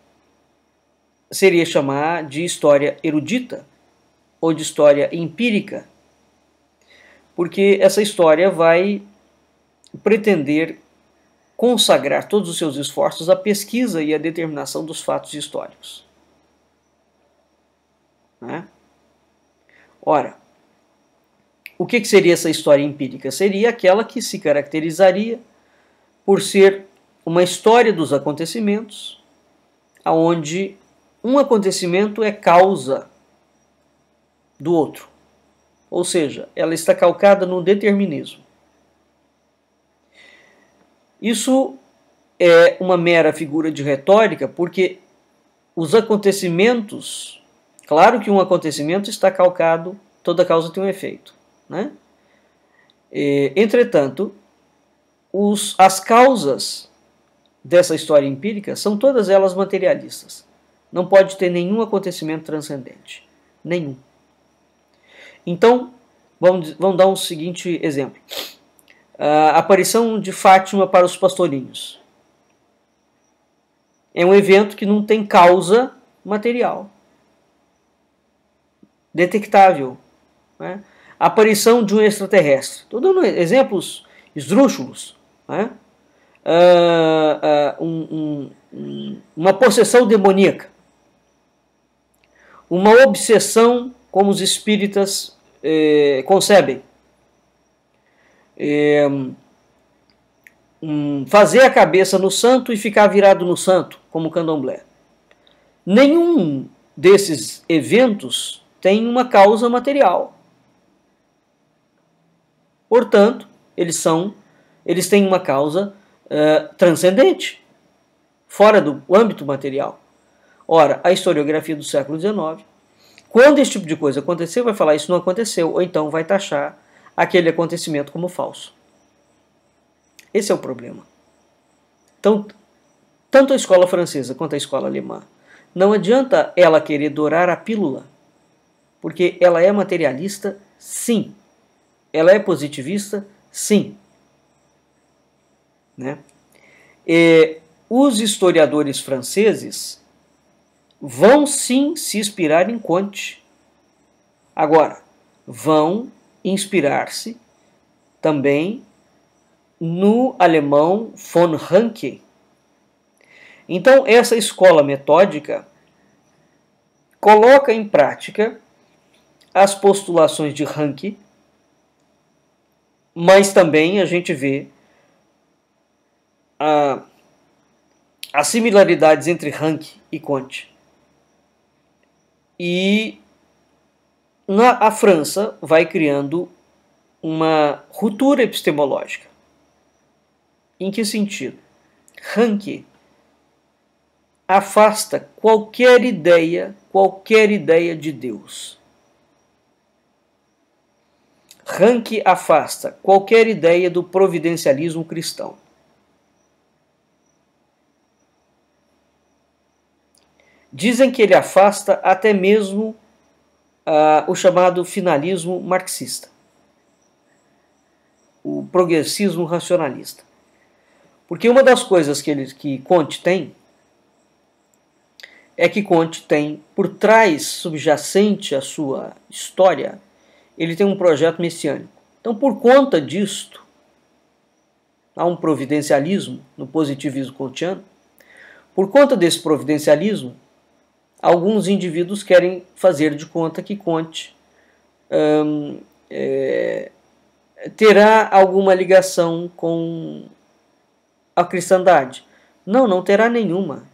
seria chamar de história erudita ou de história empírica, porque essa história vai pretender consagrar todos os seus esforços à pesquisa e à determinação dos fatos históricos. Né? Ora, o que seria essa história empírica? Seria aquela que se caracterizaria por ser uma história dos acontecimentos, onde um acontecimento é causa do outro. Ou seja, ela está calcada no determinismo. Isso é uma mera figura de retórica, porque os acontecimentos, claro que um acontecimento está calcado, toda causa tem um efeito, né? Entretanto, as causas dessa história empírica são todas elas materialistas. Não pode ter nenhum acontecimento transcendente. Nenhum. Então, vamos dar um seguinte exemplo. A aparição de Fátima para os pastorinhos. É um evento que não tem causa material, detectável. Né? A aparição de um extraterrestre. Estou dando exemplos esdrúxulos. Né? Uma possessão demoníaca. Uma obsessão, como os espíritas concebem. Fazer a cabeça no santo e ficar virado no santo, como o candomblé. Nenhum desses eventos tem uma causa material. Portanto, eles têm uma causa transcendente, fora do âmbito material. Ora, a historiografia do século XIX, quando esse tipo de coisa aconteceu, vai falar isso não aconteceu, ou então vai taxar aquele acontecimento como falso. Esse é o problema. Então, tanto a escola francesa quanto a escola alemã, não adianta ela querer dourar a pílula, porque ela é materialista, sim. Ela é positivista, sim. Né? Os historiadores franceses vão sim se inspirar em Comte. Agora, vão inspirar-se também no alemão von Ranke. Então, essa escola metódica coloca em prática as postulações de Ranke, mas também a gente vê as similaridades entre Ranke e Comte. E a França vai criando uma ruptura epistemológica. Em que sentido? Ranke afasta qualquer ideia de Deus. Ranke afasta qualquer ideia do providencialismo cristão. Dizem que ele afasta até mesmo o chamado finalismo marxista, o progressismo racionalista. Porque uma das coisas que Comte tem é que Comte tem, por trás, subjacente à sua história, ele tem um projeto messiânico. Então, por conta disto, há um providencialismo no positivismo kantiano. Por conta desse providencialismo, alguns indivíduos querem fazer de conta que Comte terá alguma ligação com a cristandade. Não terá nenhuma.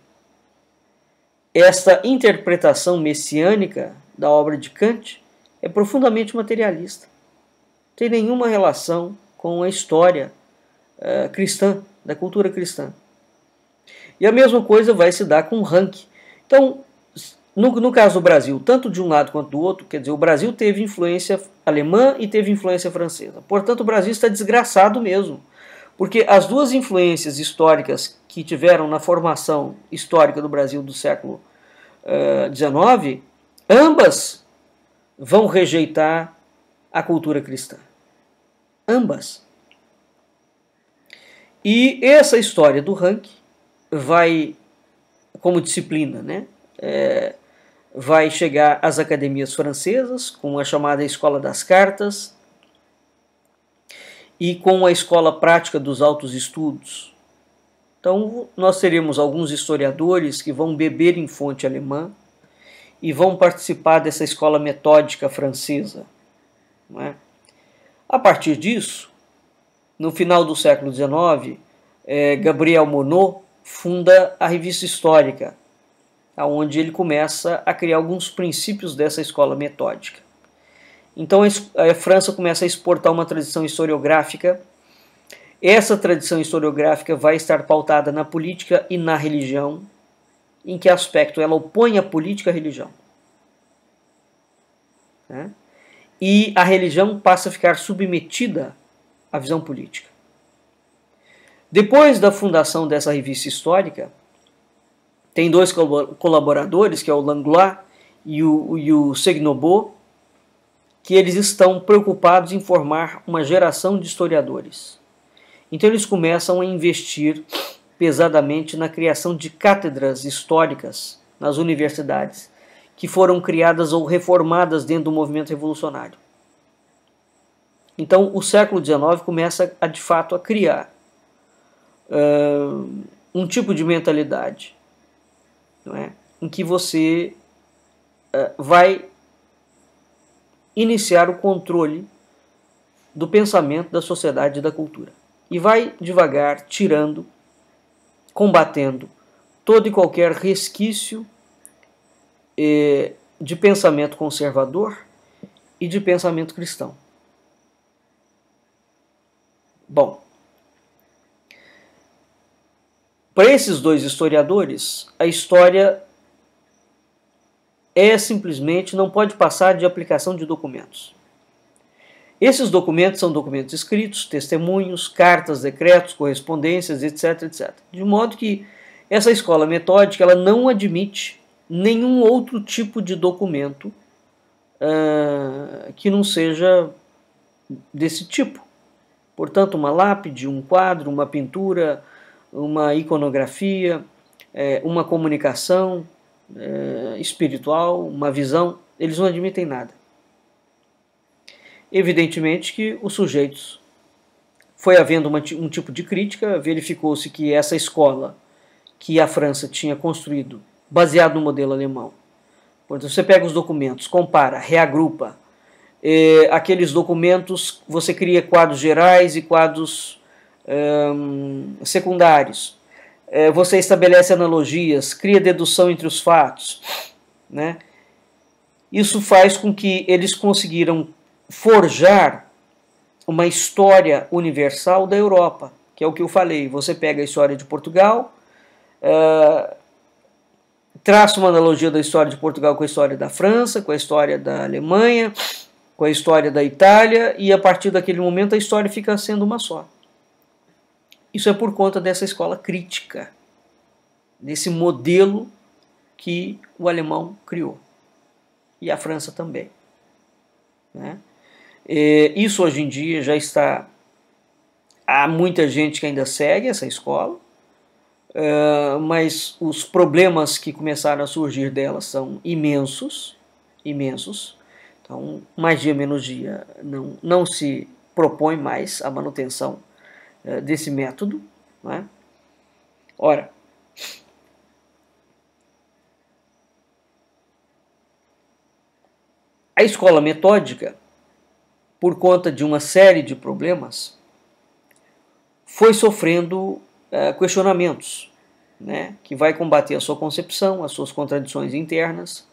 Esta interpretação messiânica da obra de Kant é profundamente materialista. Não tem nenhuma relação com a história cristã, da cultura cristã. E a mesma coisa vai se dar com o Ranke. Então, no caso do Brasil, tanto de um lado quanto do outro, quer dizer, o Brasil teve influência alemã e teve influência francesa. Portanto, o Brasil está desgraçado mesmo, porque as duas influências históricas que tiveram na formação histórica do Brasil do século XIX, ambas vão rejeitar a cultura cristã. Ambas. E essa história do Ranke vai, como disciplina, né, vai chegar às academias francesas, com a chamada Escola das Cartas, e com a Escola Prática dos Altos Estudos. Então, nós teremos alguns historiadores que vão beber em fonte alemã e vão participar dessa escola metódica francesa. Não é? A partir disso, no final do século XIX, Gabriel Monod funda a Revista Histórica, onde ele começa a criar alguns princípios dessa escola metódica. Então a França começa a exportar uma tradição historiográfica. Essa tradição historiográfica vai estar pautada na política e na religião. Em que aspecto? Ela opõe a política à religião. Né? E a religião passa a ficar submetida à visão política. Depois da fundação dessa revista histórica, tem dois colaboradores, que é o Langlois e o Segnobot, que eles estão preocupados em formar uma geração de historiadores. Então eles começam a investir pesadamente na criação de cátedras históricas nas universidades, que foram criadas ou reformadas dentro do movimento revolucionário. Então o século XIX começa de fato a criar um tipo de mentalidade, não é? Em que você vai iniciar o controle do pensamento, da sociedade e da cultura. E vai devagar tirando, combatendo todo e qualquer resquício de pensamento conservador e de pensamento cristão. Bom, para esses dois historiadores, a história simplesmente não pode passar de aplicação de documentos. Esses documentos são documentos escritos, testemunhos, cartas, decretos, correspondências, etc, etc. De modo que essa escola metódica ela não admite nenhum outro tipo de documento que não seja desse tipo. Portanto, uma lápide, um quadro, uma pintura, uma iconografia, uma comunicação espiritual, uma visão, eles não admitem nada. Evidentemente que os sujeitos, foi havendo um tipo de crítica, verificou-se que essa escola que a França tinha construído, baseado no modelo alemão, portanto, você pega os documentos, compara, reagrupa, aqueles documentos, você cria quadros gerais e quadros secundários, você estabelece analogias, cria dedução entre os fatos, né? Isso faz com que eles conseguiram forjar uma história universal da Europa, que é o que eu falei. Você pega a história de Portugal, traça uma analogia da história de Portugal com a história da França, com a história da Alemanha, com a história da Itália, e a partir daquele momento a história fica sendo uma só. Isso é por conta dessa escola crítica, desse modelo que o alemão criou. E a França também. Né? Isso hoje em dia já está... Há muita gente que ainda segue essa escola, mas os problemas que começaram a surgir dela são imensos, imensos. Então, mais dia menos dia, não se propõe mais a manutenção desse método. Né? Ora, a escola metódica, por conta de uma série de problemas, foi sofrendo questionamentos, né, que vai combater a sua concepção, as suas contradições internas.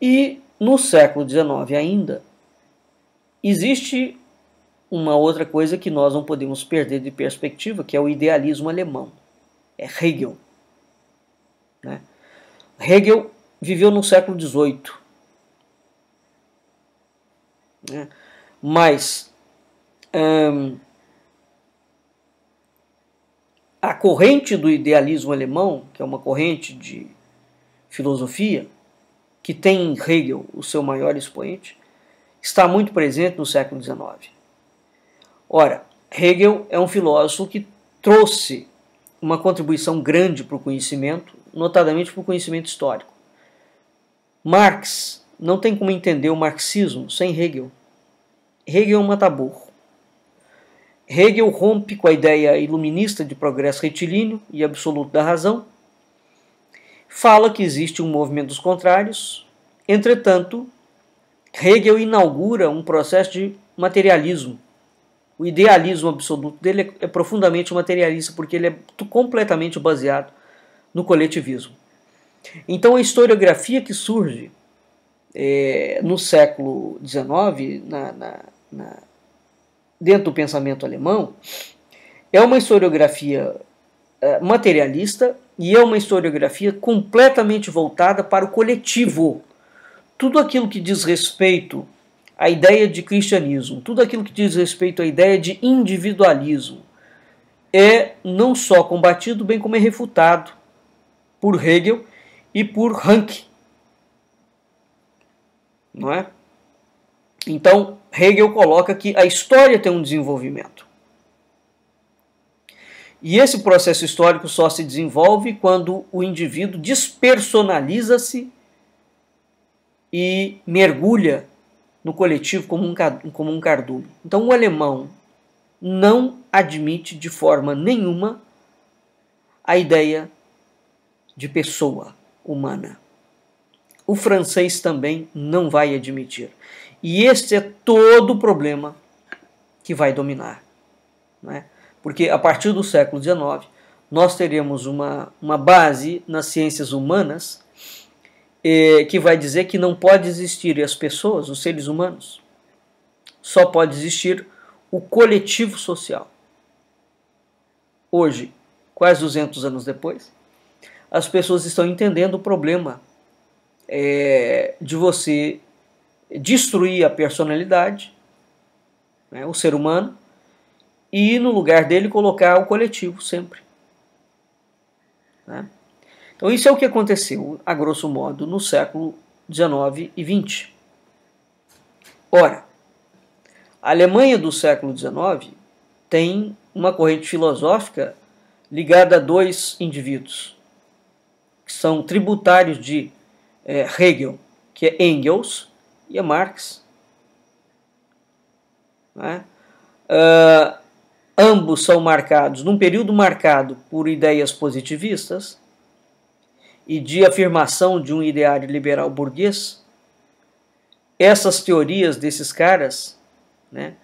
E no século XIX ainda, existe uma outra coisa que nós não podemos perder de perspectiva, que é o idealismo alemão. é Hegel, né? Hegel viveu no século XVIII, né? Mas a corrente do idealismo alemão, que é uma corrente de filosofia, que tem em Hegel o seu maior expoente, está muito presente no século XIX. Ora, Hegel é um filósofo que trouxe uma contribuição grande para o conhecimento, notadamente para o conhecimento histórico. Marx não tem como entender o marxismo sem Hegel. Hegel é um mata-burro. Hegel rompe com a ideia iluminista de progresso retilíneo e absoluto da razão, fala que existe um movimento dos contrários. Entretanto, Hegel inaugura um processo de materialismo. O idealismo absoluto dele é profundamente materialista, porque ele é completamente baseado no coletivismo. Então, a historiografia que surge no século XIX, dentro do pensamento alemão, é uma historiografia materialista e é uma historiografia completamente voltada para o coletivo. Tudo aquilo que diz respeito à ideia de cristianismo, tudo aquilo que diz respeito à ideia de individualismo, é não só combatido, bem como é refutado por Hegel e por Ranke. Não é? Então, Hegel coloca que a história tem um desenvolvimento. E esse processo histórico só se desenvolve quando o indivíduo despersonaliza-se e mergulha no coletivo como um cardume. Então, o alemão não admite de forma nenhuma a ideia de pessoa humana. O francês também não vai admitir. E este é todo o problema que vai dominar, né? Porque a partir do século XIX nós teremos uma base nas ciências humanas que vai dizer que não pode existir as pessoas, os seres humanos, só pode existir o coletivo social. Hoje, quase 200 anos depois, as pessoas estão entendendo o problema de você destruir a personalidade, né, o ser humano, e no lugar dele colocar o coletivo sempre, né? Então isso é o que aconteceu, a grosso modo, no século XIX e XX. Ora, a Alemanha do século XIX tem uma corrente filosófica ligada a dois indivíduos, que são tributários de Hegel, que é Engels, e é Marx, né? Ambos são marcados, num período marcado por ideias positivistas e de afirmação de um ideário liberal burguês. Essas teorias desses caras, né,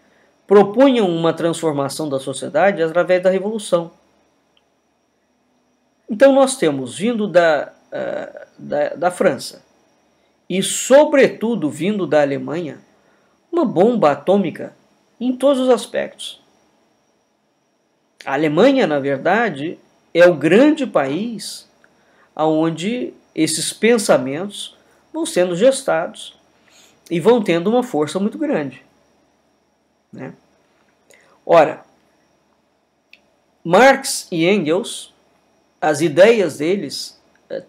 propunham uma transformação da sociedade através da revolução. Então nós temos, vindo da França e sobretudo vindo da Alemanha, uma bomba atômica em todos os aspectos. A Alemanha, na verdade, é o grande país onde esses pensamentos vão sendo gestados e vão tendo uma força muito grande, né? Ora, Marx e Engels, as ideias deles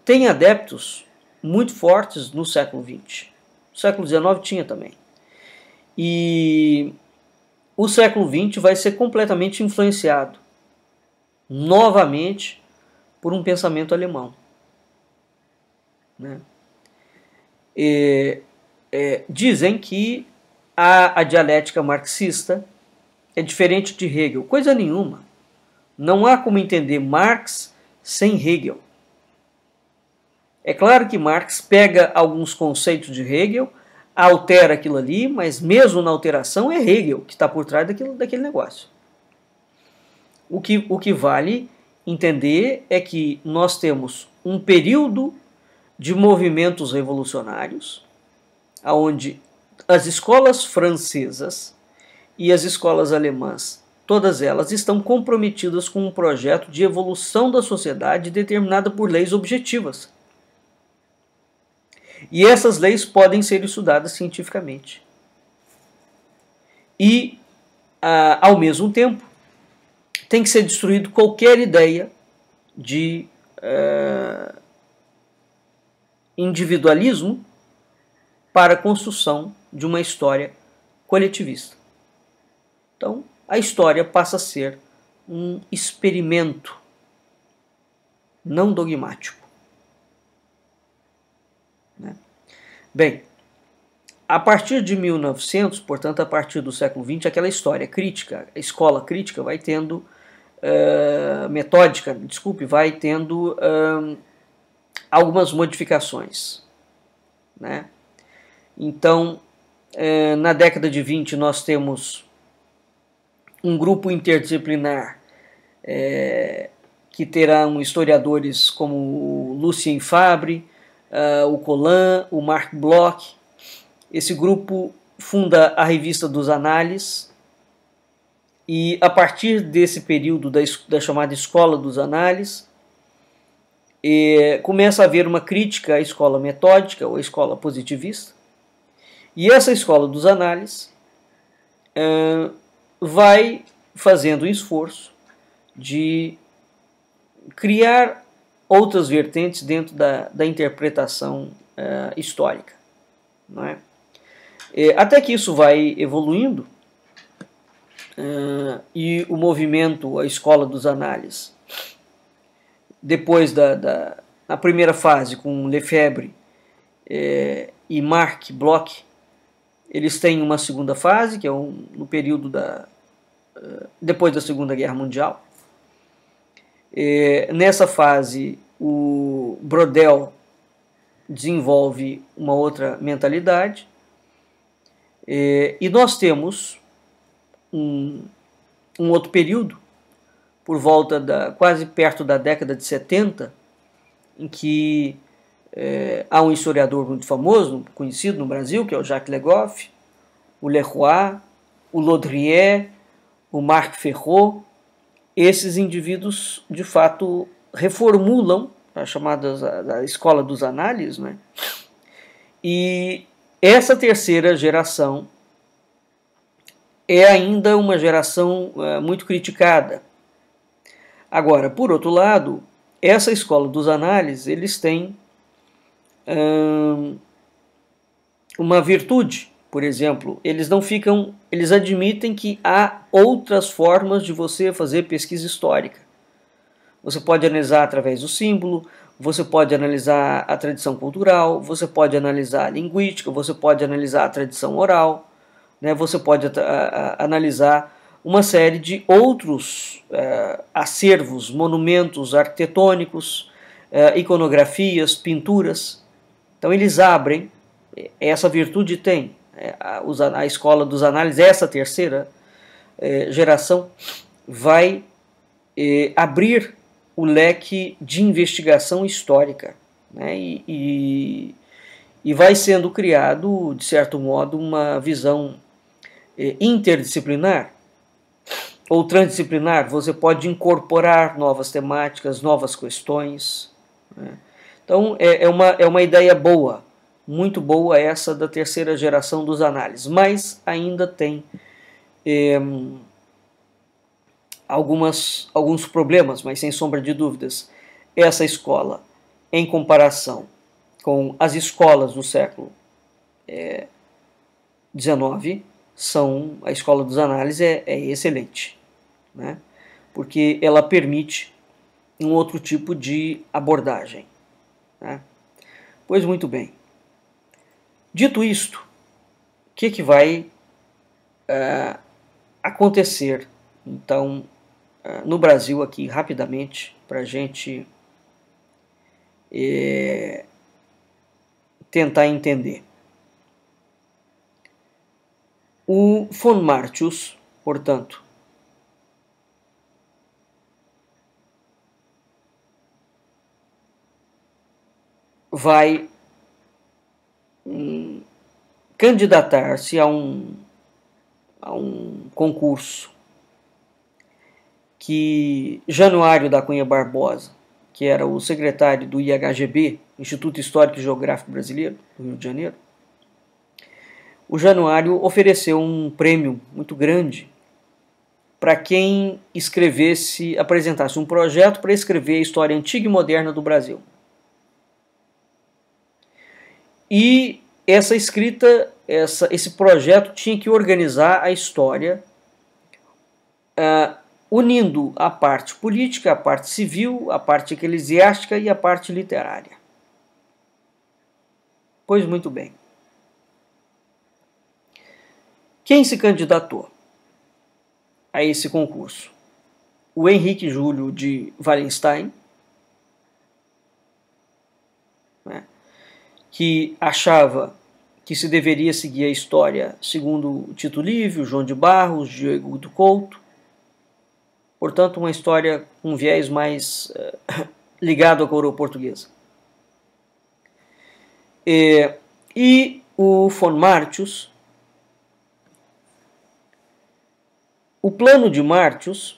têm adeptos muito fortes no século XX. O século XIX tinha também. E o século XX vai ser completamente influenciado novamente por um pensamento alemão, né? Dizem que a dialética marxista é diferente de Hegel. Coisa nenhuma. Não há como entender Marx sem Hegel. É claro que Marx pega alguns conceitos de Hegel, altera aquilo ali, mas mesmo na alteração é Hegel que está por trás daquele negócio. O que vale entender é que nós temos um período de movimentos revolucionários, onde as escolas francesas e as escolas alemãs todas elas estão comprometidas com um projeto de evolução da sociedade determinada por leis objetivas. E essas leis podem ser estudadas cientificamente. E, ao mesmo tempo, tem que ser destruído qualquer ideia de individualismo para a construção de uma história coletivista. Então, a história passa a ser um experimento não dogmático. Né? Bem, a partir de 1900, portanto, a partir do século XX, aquela história crítica, a escola crítica vai tendo, vai tendo algumas modificações. Né? Então, na década de 20, nós temos um grupo interdisciplinar que terão historiadores como o Lucien Fabre, o Collin, o Marc Bloch. Esse grupo funda a Revista dos Análises e, a partir desse período da chamada Escola dos Análises, começa a haver uma crítica à escola metódica ou à escola positivista. E essa Escola dos Análises vai fazendo um esforço de criar outras vertentes dentro da interpretação histórica. Não é? Até que isso vai evoluindo e o movimento, a Escola dos Análises, depois na primeira fase com Lefebvre e Marc Bloch, eles têm uma segunda fase, que é no período depois da Segunda Guerra Mundial. Nessa fase, o Brodel desenvolve uma outra mentalidade, e nós temos um outro período, por volta quase perto da década de 70, em que há um historiador muito famoso, conhecido no Brasil, que é o Jacques Le Goff, o Leroy, o Laudrier, o Marc Ferraud. Esses indivíduos, de fato, reformulam a chamada Escola dos Análises, né? E essa terceira geração é ainda uma geração muito criticada. Agora, por outro lado, essa Escola dos Análises, eles têm uma virtude. Por exemplo, eles admitem que há outras formas de você fazer pesquisa histórica. Você pode analisar através do símbolo, você pode analisar a tradição cultural, você pode analisar a linguística, você pode analisar a tradição oral, né? Você pode analisar uma série de outros acervos, monumentos arquitetônicos, iconografias, pinturas. Então eles abrem, essa virtude tem. A Escola dos Análises, essa terceira geração, vai abrir o leque de investigação histórica, né? E vai sendo criado, de certo modo, uma visão interdisciplinar ou transdisciplinar. Você pode incorporar novas temáticas, novas questões, né? Então é uma ideia boa, muito boa essa da terceira geração dos análises, mas ainda tem alguns problemas, mas sem sombra de dúvidas, essa escola, em comparação com as escolas do século XIX, a Escola dos Análises é excelente, né? Porque ela permite um outro tipo de abordagem, né? Pois muito bem. Dito isto, o que vai acontecer, então, no Brasil aqui, rapidamente, para a gente tentar entender. O von Martius, portanto, vai candidatar-se a um concurso que Januário da Cunha Barbosa, que era o secretário do IHGB, Instituto Histórico e Geográfico Brasileiro, do Rio de Janeiro, o Januário ofereceu um prêmio muito grande para quem apresentasse um projeto para escrever a história antiga e moderna do Brasil. E essa escrita, esse projeto tinha que organizar a história, unindo a parte política, a parte civil, a parte eclesiástica e a parte literária. Pois muito bem. Quem se candidatou a esse concurso? O Henrique Júlio de Wallenstein, né, que achava que se deveria seguir a história segundo Tito Livio, João de Barros, Diego do Couto. Portanto, uma história com um viés mais ligado à coroa portuguesa. E o von Martius. O plano de Martius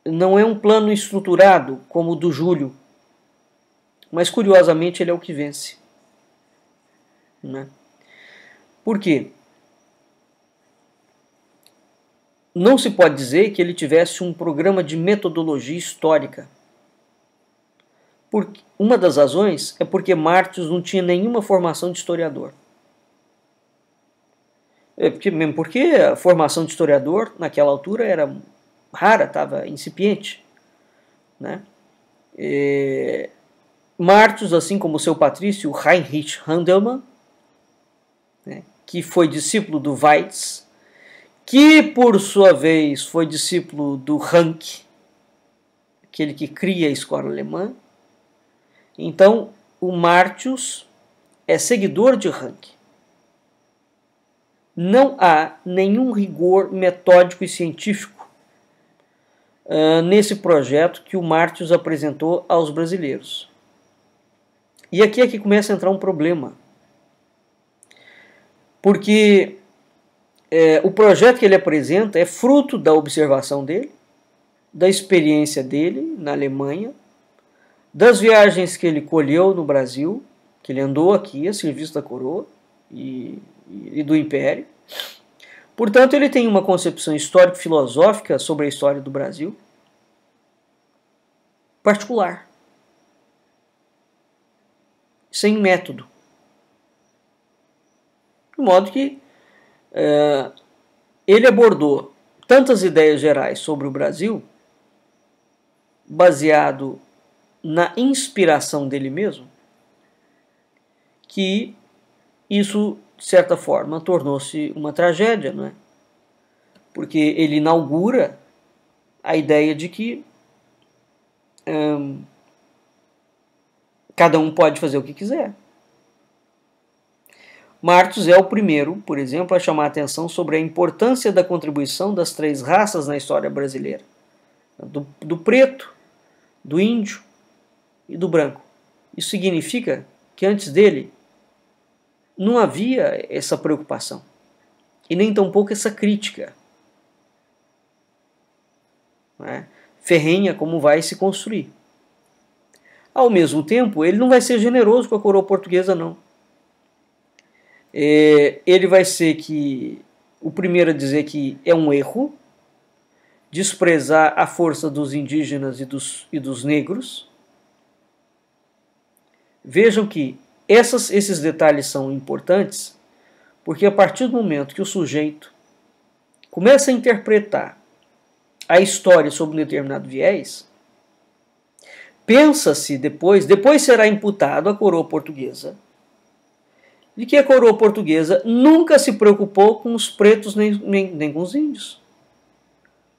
não é um plano estruturado como o do Júlio, mas curiosamente ele é o que vence. Né? Por quê? Não se pode dizer que ele tivesse um programa de metodologia histórica. Uma das razões é porque Martius não tinha nenhuma formação de historiador. Mesmo porque a formação de historiador naquela altura era rara, estava incipiente. Né? Martius, assim como seu patrício Heinrich Handelmann, né, que foi discípulo do Weitz, que por sua vez foi discípulo do Ranke, aquele que cria a escola alemã. Então, o Martius é seguidor de Ranke. Não há nenhum rigor metódico e científico nesse projeto que o Martius apresentou aos brasileiros. E aqui é que começa a entrar um problema. Porque o projeto que ele apresenta é fruto da observação dele, da experiência dele na Alemanha, das viagens que ele colheu no Brasil, que ele andou aqui a serviço da coroa e do Império. Portanto, ele tem uma concepção histórico-filosófica sobre a história do Brasil particular, sem método. De modo que ele abordou tantas ideias gerais sobre o Brasil, baseado na inspiração dele mesmo, que isso, de certa forma, tornou-se uma tragédia, não é? Porque ele inaugura a ideia de que cada um pode fazer o que quiser. Martius é o primeiro, por exemplo, a chamar a atenção sobre a importância da contribuição das três raças na história brasileira: do preto, do índio e do branco. Isso significa que antes dele não havia essa preocupação e nem tampouco essa crítica, né, ferrenha como vai se construir. Ao mesmo tempo, ele não vai ser generoso com a coroa portuguesa, não. Ele vai ser o primeiro a dizer que é um erro desprezar a força dos indígenas e dos negros. Vejam que esses detalhes são importantes, porque a partir do momento que o sujeito começa a interpretar a história sob um determinado viés, pensa-se depois será imputado à coroa portuguesa de que a coroa portuguesa nunca se preocupou com os pretos nem com os índios.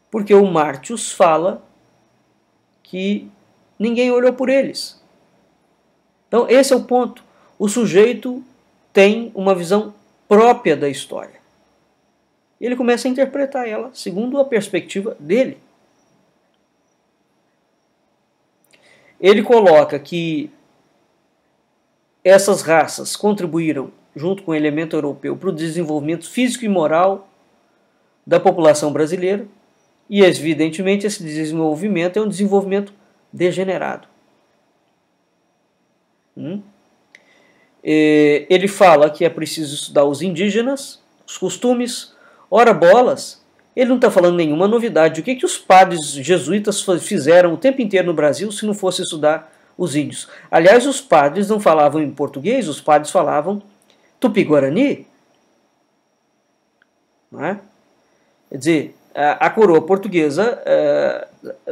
Porque o Martius fala que ninguém olhou por eles. Então esse é o ponto. O sujeito tem uma visão própria da história. E ele começa a interpretar ela segundo a perspectiva dele. Ele coloca que essas raças contribuíram, junto com o elemento europeu, para o desenvolvimento físico e moral da população brasileira, E, evidentemente, esse desenvolvimento é um desenvolvimento degenerado. Ele fala que é preciso estudar os indígenas, os costumes, ora bolas. Ele não está falando nenhuma novidade. O que os padres jesuítas fizeram o tempo inteiro no Brasil se não fosse estudar os índios? Aliás, os padres não falavam em português, os padres falavam tupi-guarani. Não é? Quer dizer, a coroa portuguesa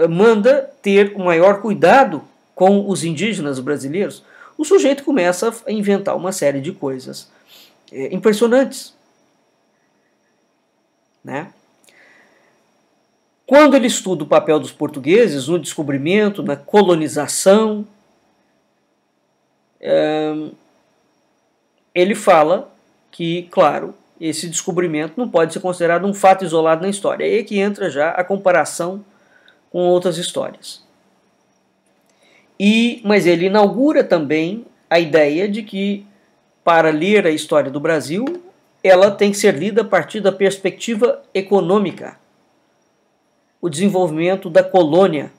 manda ter o maior cuidado com os indígenas brasileiros. O sujeito começa a inventar uma série de coisas impressionantes. Né? Quando ele estuda o papel dos portugueses no descobrimento, na colonização, ele fala que, claro, esse descobrimento não pode ser considerado um fato isolado na história. É aí que entra já a comparação com outras histórias. Mas ele inaugura também a ideia de que, para ler a história do Brasil, ela tem que ser lida a partir da perspectiva econômica. O desenvolvimento da colônia,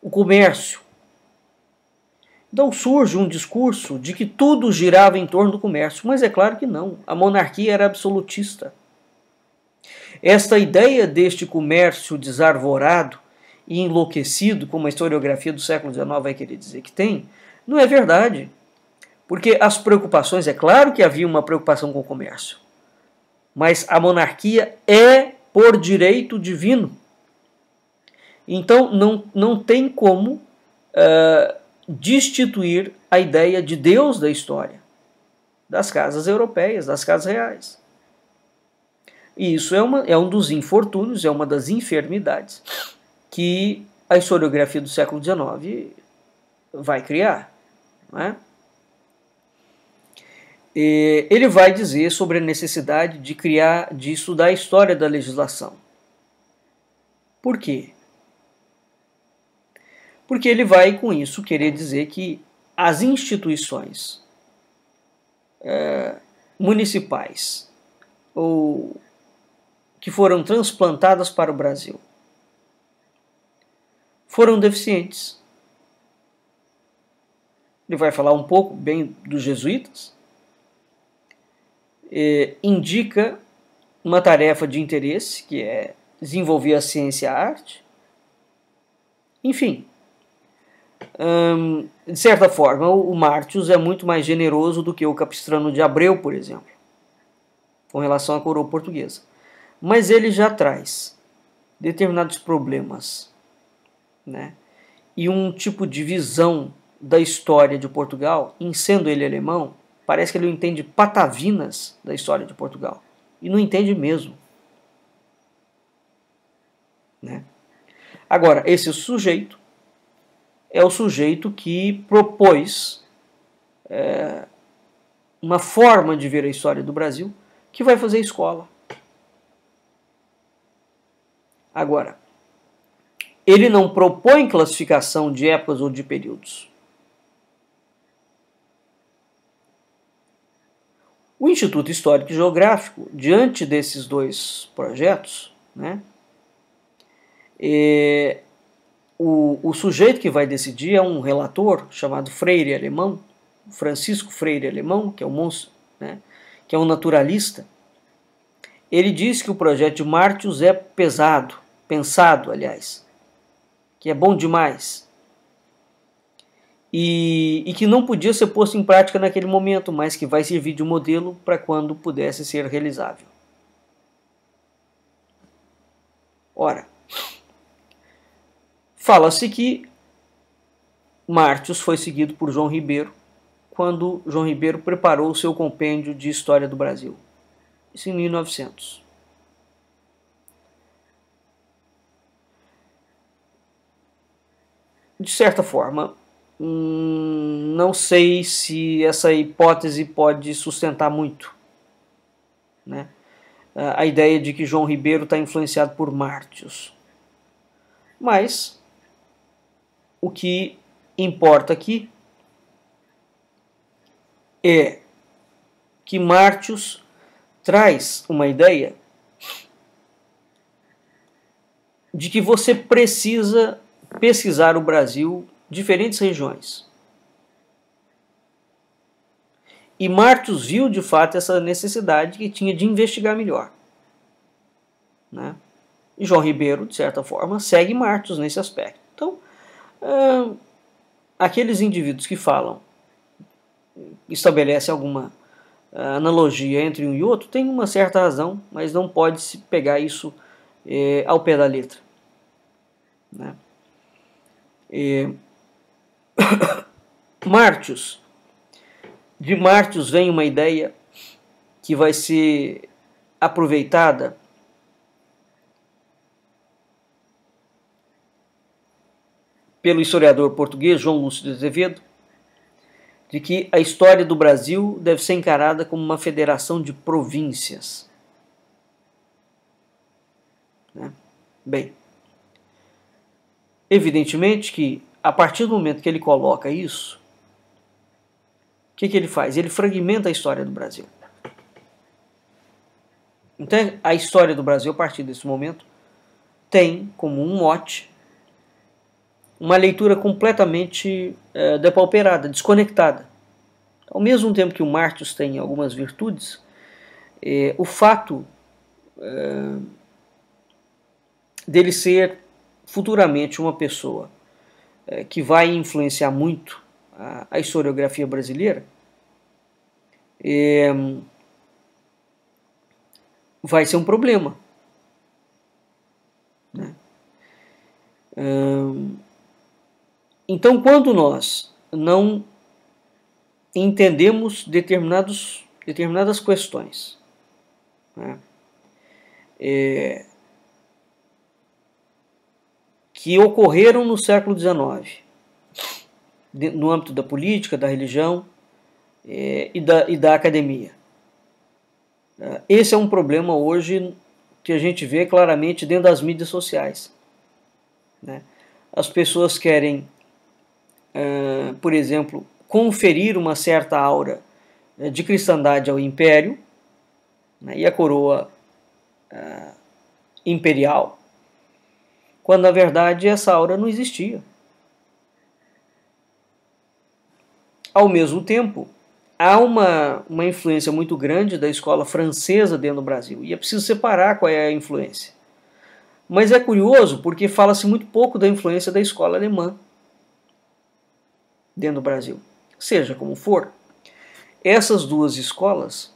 o comércio. Então surge um discurso de que tudo girava em torno do comércio, mas é claro que não. A monarquia era absolutista. Esta ideia deste comércio desarvorado e enlouquecido, como a historiografia do século XIX vai querer dizer que tem, não é verdade. Porque as preocupações, é claro que havia uma preocupação com o comércio, mas a monarquia é por direito divino. Então não tem como destituir a ideia de Deus da história, das casas europeias, das casas reais. E isso é um dos infortúnios, é uma das enfermidades que a historiografia do século XIX vai criar. Não é? Ele vai dizer sobre a necessidade de estudar a história da legislação. Por quê? Porque ele vai, com isso, querer dizer que as instituições municipais ou que foram transplantadas para o Brasil foram deficientes. Ele vai falar um pouco bem dos jesuítas. Indica uma tarefa de interesse, que é desenvolver a ciência e a arte. Enfim, de certa forma, o Martius é muito mais generoso do que o Capistrano de Abreu, por exemplo, com relação à coroa portuguesa. Mas ele já traz determinados problemas, né? E um tipo de visão da história de Portugal, em sendo ele alemão, parece que ele entende patavinas da história de Portugal. E não entende mesmo. Né? Agora, esse sujeito é o sujeito que propôs uma forma de ver a história do Brasil que vai fazer escola. Agora, ele não propõe classificação de épocas ou de períodos. O Instituto Histórico e Geográfico, diante desses dois projetos, né, o sujeito que vai decidir é um relator chamado Freire Alemão, Francisco Freire Alemão, que é um monstro, né, que é um naturalista. Ele diz que o projeto de Martius é pensado, aliás, que é bom demais. E que não podia ser posto em prática naquele momento, mas que vai servir de modelo para quando pudesse ser realizável. Ora, fala-se que Martius foi seguido por João Ribeiro quando João Ribeiro preparou o seu compêndio de História do Brasil. Isso em 1900. De certa forma, não sei se essa hipótese pode sustentar muito, né? A ideia de que João Ribeiro está influenciado por Martius. Mas o que importa aqui é que Martius traz uma ideia de que você precisa pesquisar o Brasil, diferentes regiões. E Martius viu de fato essa necessidade que tinha de investigar melhor, né? E João Ribeiro, de certa forma, segue Martius nesse aspecto. Então, aqueles indivíduos que falam, estabelecem alguma analogia entre um e outro, tem uma certa razão, mas não pode se pegar isso ao pé da letra, né? Martius. De Martius vem uma ideia que vai ser aproveitada pelo historiador português João Lúcio de Azevedo, de que a história do Brasil deve ser encarada como uma federação de províncias, né? Bem, evidentemente que a partir do momento que ele coloca isso, o que ele faz? Ele fragmenta a história do Brasil. Então, a história do Brasil, a partir desse momento, tem como um mote uma leitura completamente depauperada, desconectada. Ao mesmo tempo que o Martius tem algumas virtudes, o fato dele ser futuramente uma pessoa que vai influenciar muito a historiografia brasileira, vai ser um problema, né? Então, quando nós não entendemos determinadas questões, né, que ocorreram no século XIX, no âmbito da política, da religião e da academia. Esse é um problema hoje que a gente vê claramente dentro das mídias sociais, né? As pessoas querem, por exemplo, conferir uma certa aura de cristandade ao império, né, e a coroa imperial, quando na verdade essa aura não existia. Ao mesmo tempo, há uma influência muito grande da escola francesa dentro do Brasil, e é preciso separar qual é a influência. Mas é curioso porque fala-se muito pouco da influência da escola alemã dentro do Brasil. Seja como for, essas duas escolas,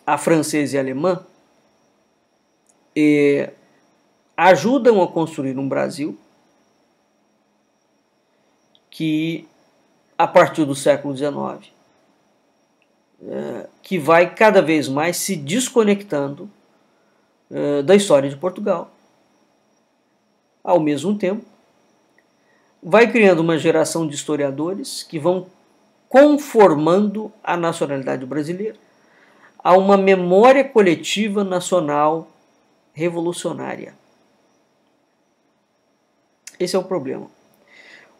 a francesa e a alemã, ajudam a construir um Brasil que, a partir do século XIX, que vai cada vez mais se desconectando da história de Portugal. Ao mesmo tempo, vai criando uma geração de historiadores que vão conformando a nacionalidade brasileira a uma memória coletiva nacional revolucionária. Esse é o problema.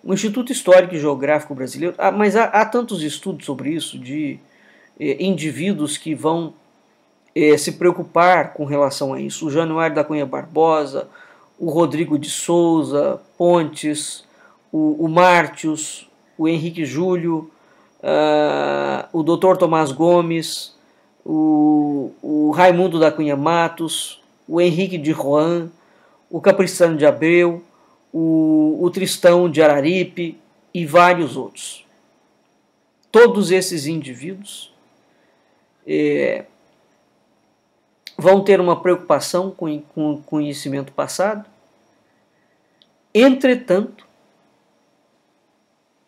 O Instituto Histórico e Geográfico Brasileiro, mas há tantos estudos sobre isso, de indivíduos que vão se preocupar com relação a isso. O Januário da Cunha Barbosa, o Rodrigo de Souza Pontes, o Martius, o Henrique Júlio, o Dr. Tomás Gomes, o Raimundo da Cunha Matos, o Henrique de Rohan, o Capriciano de Abreu, o Tristão de Araripe e vários outros. Todos esses indivíduos vão ter uma preocupação com o conhecimento passado. Entretanto,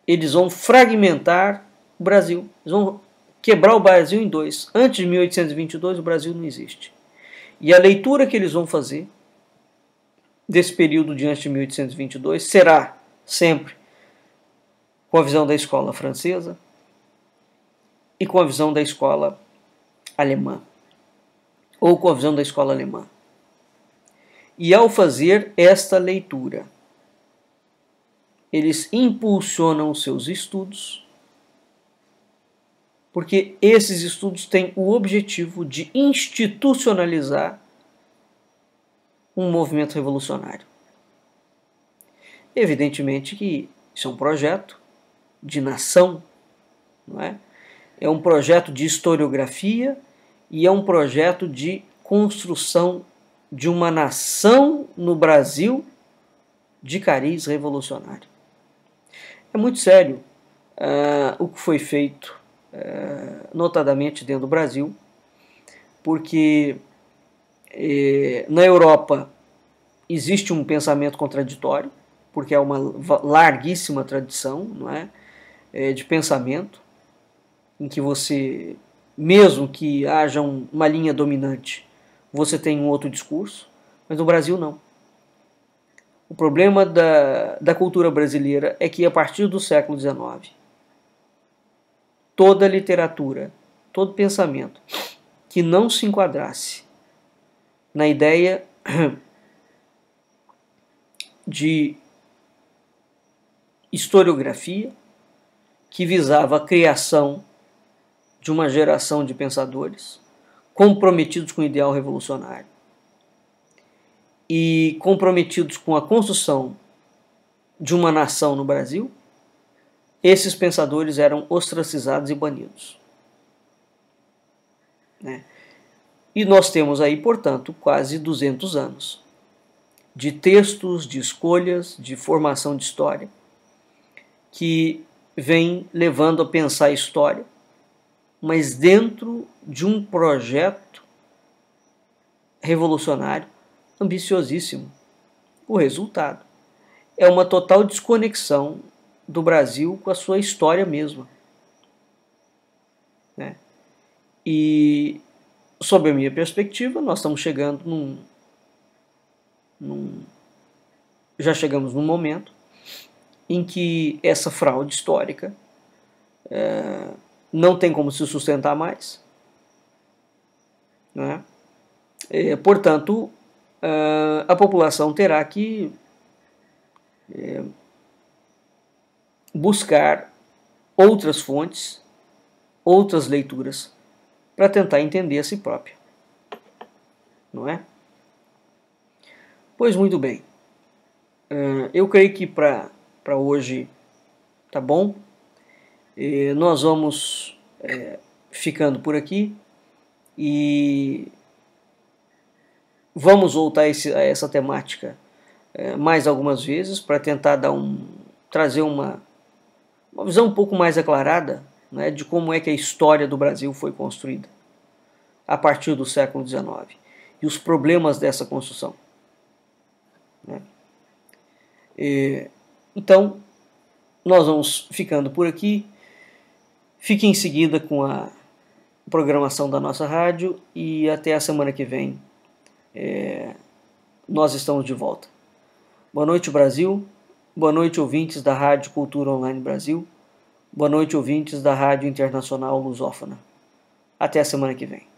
eles vão fragmentar o Brasil. Eles vão quebrar o Brasil em dois. Antes de 1822, o Brasil não existe. E a leitura que eles vão fazer desse período diante de 1822 será sempre com a visão da escola francesa e com a visão da escola alemã, ou com a visão da escola alemã. E ao fazer esta leitura, eles impulsionam os seus estudos, porque esses estudos têm o objetivo de institucionalizar um movimento revolucionário. Evidentemente que isso é um projeto de nação, não é? É um projeto de historiografia e é um projeto de construção de uma nação no Brasil de cariz revolucionário. É muito sério o que foi feito, notadamente dentro do Brasil, porque na Europa existe um pensamento contraditório, porque é uma larguíssima tradição, não é, de pensamento, em que você, mesmo que haja uma linha dominante, você tem um outro discurso, mas no Brasil não. O problema da cultura brasileira é que a partir do século XIX, toda literatura, todo pensamento que não se enquadrasse na ideia de historiografia, que visava a criação de uma geração de pensadores comprometidos com o ideal revolucionário e comprometidos com a construção de uma nação no Brasil, esses pensadores eram ostracizados e banidos, né? E nós temos aí, portanto, quase 200 anos de textos, de escolhas, de formação de história, que vem levando a pensar a história, mas dentro de um projeto revolucionário ambiciosíssimo. O resultado é uma total desconexão do Brasil com a sua história mesma, né? E, sob a minha perspectiva, nós estamos chegando já chegamos num momento em que essa fraude histórica não tem como se sustentar mais, né? Portanto, a população terá que buscar outras fontes, outras leituras, para tentar entender a si própria, não é? Pois muito bem, eu creio que para hoje tá bom. Nós vamos ficando por aqui e vamos voltar a essa temática mais algumas vezes para tentar trazer uma visão um pouco mais aclarada, né, de como é que a história do Brasil foi construída a partir do século XIX e os problemas dessa construção, né? Então, nós vamos ficando por aqui. Fique em seguida com a programação da nossa rádio e até a semana que vem nós estamos de volta. Boa noite, Brasil. Boa noite, ouvintes da Rádio Cultura Online Brasil. Boa noite, ouvintes da Rádio Internacional Lusófona. Até a semana que vem.